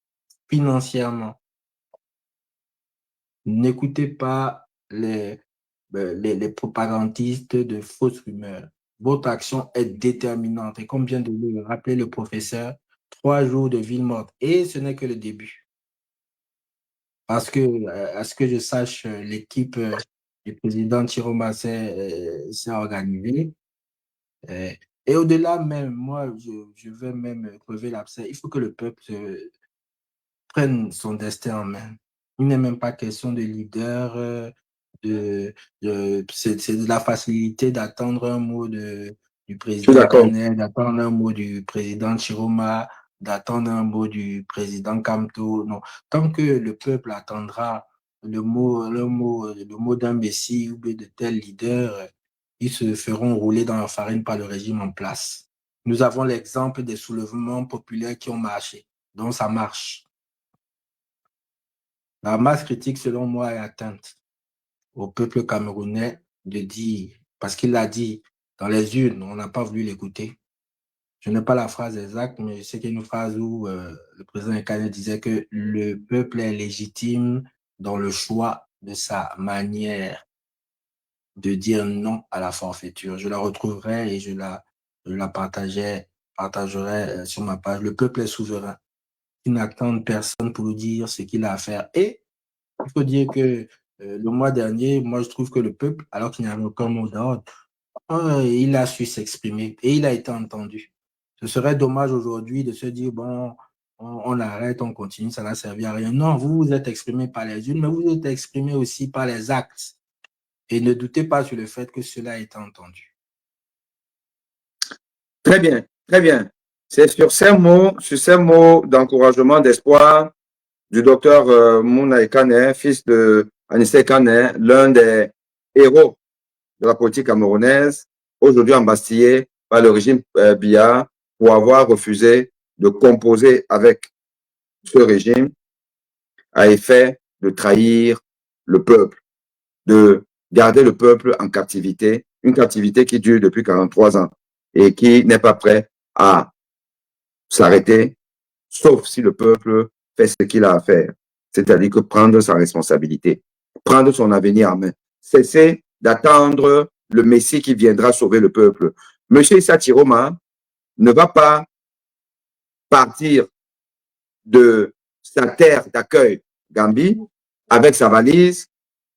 financièrement. N'écoutez pas les propagandistes de fausses rumeurs. Votre action est déterminante. Et comme vient de le rappeler le professeur, 3 jours de ville morte. Et ce n'est que le début. Parce que, à ce que je sache, l'équipe du président Chiroma s'est organisée. Et au-delà même, moi, je vais même crever l'abcès. Il faut que le peuple prenne son destin en main. Il n'est même pas question de leader, c'est de la facilité d'attendre un mot du président Canet, d'attendre un mot du président Chiroma, d'attendre un mot du président Kamto. Non, tant que le peuple attendra le mot d'un messie ou de tel leader, ils se feront rouler dans la farine par le régime en place. Nous avons l'exemple des soulèvements populaires qui ont marché, donc ça marche. La masse critique, selon moi, est atteinte au peuple camerounais de dire, parce qu'il l'a dit dans les urnes, on n'a pas voulu l'écouter. Je n'ai pas la phrase exacte, mais je sais qu'il y a une phrase où le président Ekane disait que le peuple est légitime dans le choix de sa manière de dire non à la forfaiture. Je la retrouverai et je la partagerai sur ma page. Le peuple est souverain. Il n'attend personne pour lui dire ce qu'il a à faire. Et il faut dire que le mois dernier, moi, je trouve que le peuple, alors qu'il n'y avait aucun mot d'ordre, il a su s'exprimer et il a été entendu. Ce serait dommage aujourd'hui de se dire, bon, on arrête, on continue, ça n'a servi à rien. Non, vous vous êtes exprimé par les unes, mais vous vous êtes exprimé aussi par les actes. Et ne doutez pas sur le fait que cela a été entendu. Très bien, très bien. C'est sur ces mots d'encouragement, d'espoir du docteur Mouna Ekane, fils de Anissé Kane, l'un des héros de la politique camerounaise, aujourd'hui embastillé par le régime Biya pour avoir refusé de composer avec ce régime à effet de trahir le peuple, de garder le peuple en captivité, une captivité qui dure depuis 43 ans et qui n'est pas prêt à s'arrêter, sauf si le peuple fait ce qu'il a à faire, c'est-à-dire que prendre sa responsabilité, prendre son avenir en main, cesser d'attendre le Messie qui viendra sauver le peuple. Monsieur Issa Chiroma ne va pas partir de sa terre d'accueil, Gambie, avec sa valise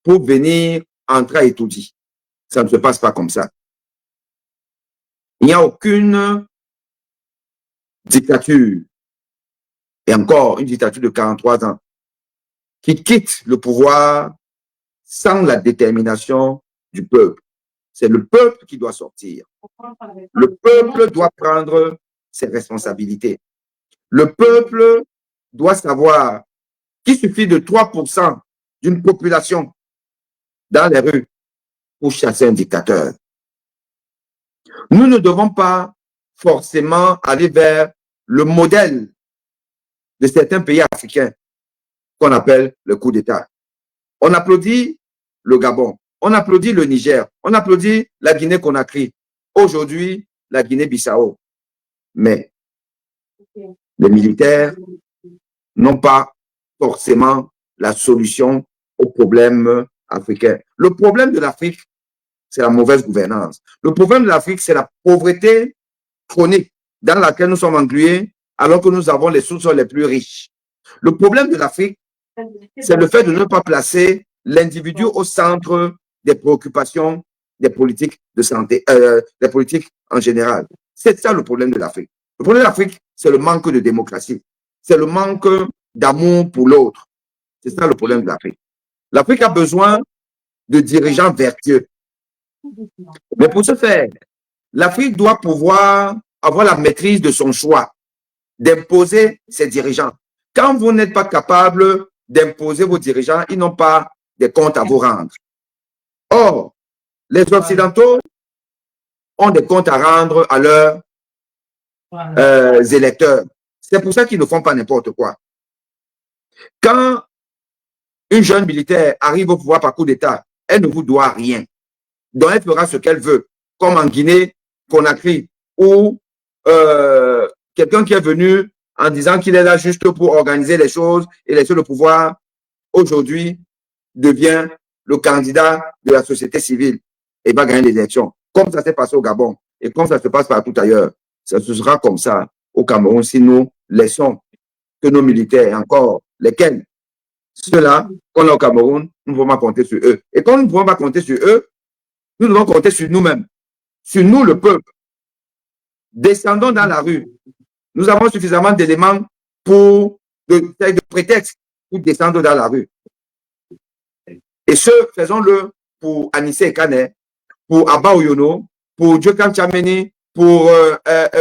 pour venir entrer à Etoudi. Ça ne se passe pas comme ça. Il n'y a aucune dictature, et encore une dictature de 43 ans, qui quitte le pouvoir sans la détermination du peuple. C'est le peuple qui doit sortir. Le peuple doit prendre ses responsabilités. Le peuple doit savoir qu'il suffit de 3% d'une population dans les rues pour chasser un dictateur. Nous ne devons pas forcément aller vers le modèle de certains pays africains qu'on appelle le coup d'État. On applaudit le Gabon, on applaudit le Niger, on applaudit la Guinée-Conakry, aujourd'hui la Guinée-Bissau. Mais les militaires n'ont pas forcément la solution aux problèmes africains. Le problème de l'Afrique, c'est la mauvaise gouvernance. Le problème de l'Afrique, c'est la pauvreté chronique dans laquelle nous sommes englués alors que nous avons les sous-sols les plus riches. Le problème de l'Afrique, c'est le fait de ne pas placer l'individu au centre des préoccupations des politiques de santé, des politiques en général. C'est ça le problème de l'Afrique. Le problème de l'Afrique, c'est le manque de démocratie. C'est le manque d'amour pour l'autre. C'est ça le problème de l'Afrique. L'Afrique a besoin de dirigeants vertueux. Mais pour ce faire, l'Afrique doit pouvoir avoir la maîtrise de son choix, d'imposer ses dirigeants. Quand vous n'êtes pas capable d'imposer vos dirigeants, ils n'ont pas des comptes à vous rendre. Or, les Occidentaux ont des comptes à rendre à leurs électeurs. C'est pour ça qu'ils ne font pas n'importe quoi. Quand une jeune militaire arrive au pouvoir par coup d'État, elle ne vous doit rien. Donc, elle fera ce qu'elle veut, comme en Guinée-Conakry, où quelqu'un qui est venu en disant qu'il est là juste pour organiser les choses et laisser le pouvoir, aujourd'hui, devient le candidat de la société civile et va gagner l'élection. Comme ça s'est passé au Gabon et comme ça se passe partout ailleurs, ça se sera comme ça au Cameroun si nous laissons que nos militaires, encore lesquels, ceux-là qu'on a au Cameroun, nous ne pouvons pas compter sur eux. Et quand nous ne pouvons pas compter sur eux, nous devons compter sur nous-mêmes, sur nous, le peuple. Descendons dans la rue. Nous avons suffisamment d'éléments pour de prétextes pour descendre dans la rue. Et ce, faisons-le pour Anissé Kane, pour Abba Oyono, pour Djokan Chameni, pour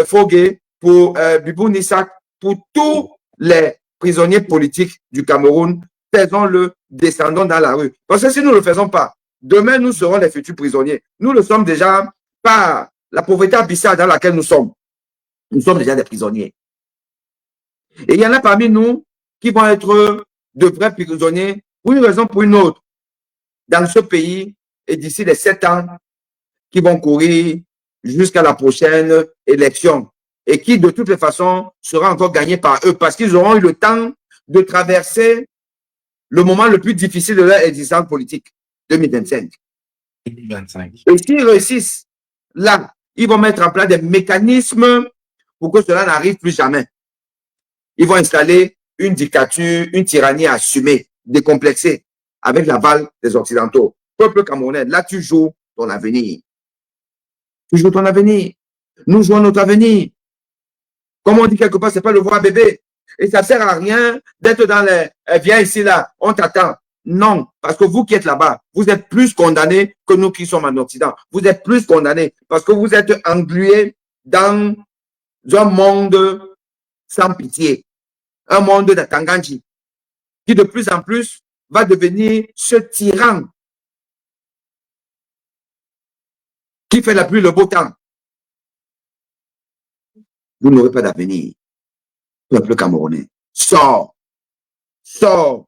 Fogué, pour Bibou Nissak, pour tous les prisonniers politiques du Cameroun. Faisons-le, descendons dans la rue. Parce que si nous ne le faisons pas, demain, nous serons les futurs prisonniers. Nous le sommes déjà par la pauvreté abyssale dans laquelle nous sommes. Nous sommes déjà des prisonniers. Et il y en a parmi nous qui vont être de vrais prisonniers pour une raison ou pour une autre dans ce pays et d'ici les 7 ans qui vont courir jusqu'à la prochaine élection et qui de toutes les façons sera encore gagné par eux parce qu'ils auront eu le temps de traverser le moment le plus difficile de leur existence politique, 2025. 2025. Et s'ils réussissent, là, ils vont mettre en place des mécanismes pour que cela n'arrive plus jamais. Ils vont installer une dictature, une tyrannie assumée, décomplexée, avec l'aval des Occidentaux. Peuple camerounais, là, tu joues ton avenir. Tu joues ton avenir. Nous jouons notre avenir. Comme on dit quelque part, c'est pas le voir bébé. Et ça sert à rien d'être dans les viens ici, là, on t'attend. Non, parce que vous qui êtes là-bas, vous êtes plus condamnés que nous qui sommes en Occident. Vous êtes plus condamnés parce que vous êtes englués dans un monde sans pitié. Un monde de Tanganji qui de plus en plus va devenir ce tyran qui fait la pluie le beau temps. Vous n'aurez pas d'avenir. Peuple camerounais, sors, sors,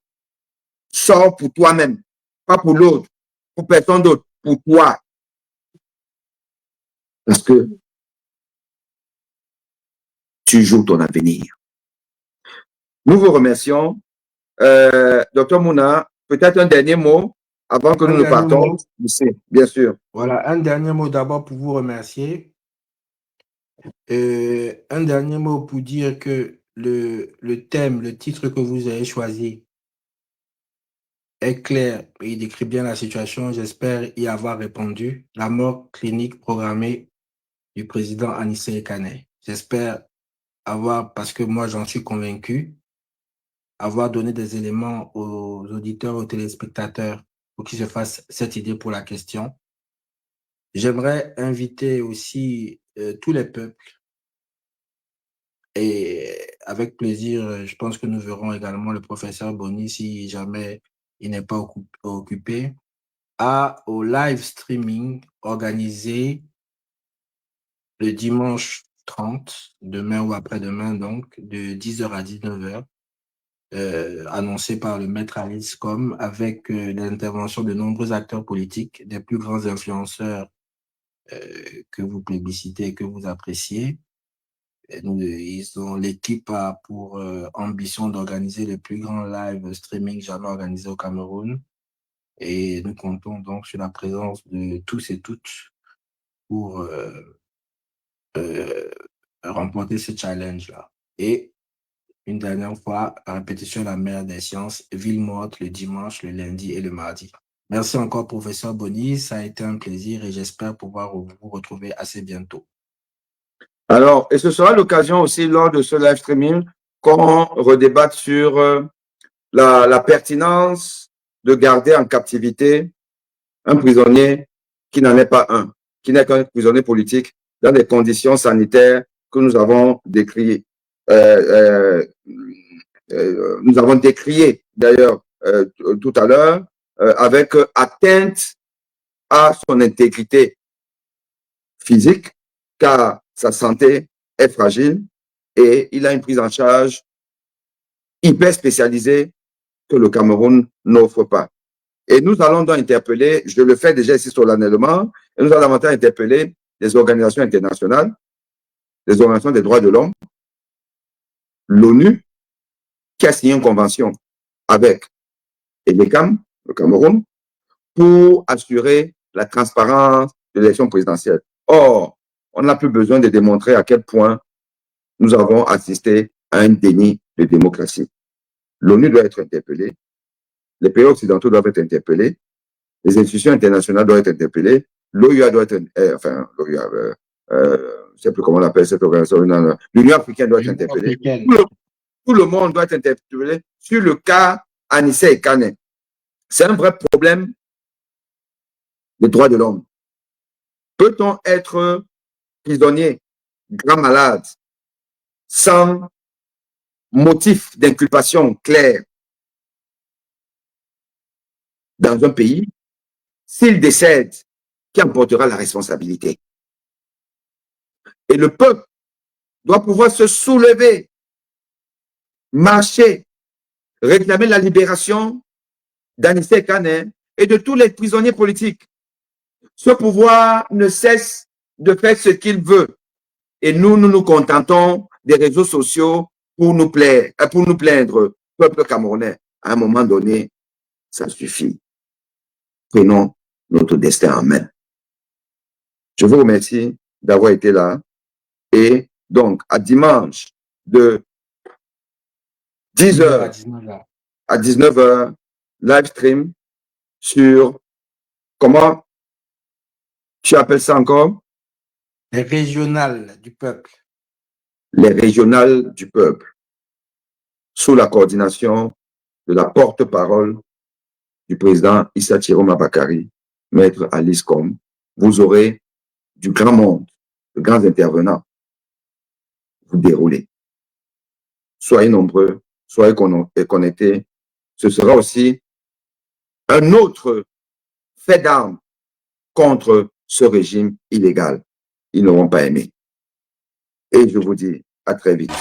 sors pour toi-même, pas pour l'autre, pour personne d'autre, pour toi. Parce que tu joues ton avenir. Nous vous remercions. Docteur Mouna, peut-être un dernier mot avant que nous ne partons ici, bien sûr. Voilà, un dernier mot d'abord pour vous remercier. Un dernier mot pour dire que le thème, le titre que vous avez choisi est clair et il décrit bien la situation. J'espère y avoir répondu. La mort clinique programmée du président Anissé Kane. J'espère avoir, parce que moi j'en suis convaincu, avoir donné des éléments aux auditeurs, aux téléspectateurs pour qu'il se fasse cette idée pour la question. J'aimerais inviter aussi tous les peuples et avec plaisir, je pense que nous verrons également le professeur Boni si jamais il n'est pas occupé au live streaming organisé le dimanche 30, demain ou après-demain donc, de 10h à 19h, annoncé par le maître Alice Com avec l'intervention de nombreux acteurs politiques, des plus grands influenceurs que vous plébiscitez et que vous appréciez. L'équipe a pour ambition d'organiser le plus grand live streaming jamais organisé au Cameroun. Et nous comptons donc sur la présence de tous et toutes pour remporter ce challenge-là. Et une dernière fois, la répétition de la mère des sciences, ville morte le dimanche, le lundi et le mardi. Merci encore, professeur Boni. Ça a été un plaisir et j'espère pouvoir vous retrouver assez bientôt. Alors, et ce sera l'occasion aussi lors de ce live streaming qu'on redébatte sur la pertinence de garder en captivité un prisonnier qui n'en est pas un, qui n'est qu'un prisonnier politique dans des conditions sanitaires que nous avons décriées. Nous avons décrié d'ailleurs tout à l'heure avec atteinte à son intégrité physique, car sa santé est fragile et il a une prise en charge hyper spécialisée que le Cameroun n'offre pas. Et nous allons donc interpeller, je le fais déjà ici solennellement, et nous allons davantage interpeller les organisations internationales, les organisations des droits de l'homme, l'ONU, qui a signé une convention avec EDECAM, le Cameroun, pour assurer la transparence de l'élection présidentielle. Or, on n'a plus besoin de démontrer à quel point nous avons assisté à un déni de démocratie. L'ONU doit être interpellée, les pays occidentaux doivent être interpellés, les institutions internationales doivent être interpellées, l'OUA doit être, je ne sais plus comment on appelle cette organisation, l'Union africaine doit être interpellée. Tout le monde doit être interpellé sur le cas Anissé et Kane. C'est un vrai problème des droits de l'homme. Peut-on être prisonnier, grand malade, sans motif d'inculpation clair dans un pays? S'il décède, qui en portera la responsabilité? Et le peuple doit pouvoir se soulever, marcher, réclamer la libération d'Anissé Kane et de tous les prisonniers politiques. Ce pouvoir ne cesse de faire ce qu'il veut. Et nous nous contentons des réseaux sociaux pour nous plaindre, peuple camerounais. À un moment donné, ça suffit. Prenons notre destin en main. Je vous remercie d'avoir été là. Et donc, à dimanche, de 10h à 19h, live stream sur, comment tu appelles ça encore? Les régionales du peuple. Les régionales du peuple, sous la coordination de la porte-parole du président Issa Chiroma Bakari, maître Alice Com. Vous aurez du grand monde, de grands intervenants. Vous déroulez. Soyez nombreux, soyez connectés. Ce sera aussi un autre fait d'armes contre ce régime illégal. Ils n'auront pas aimé. Et je vous dis à très vite.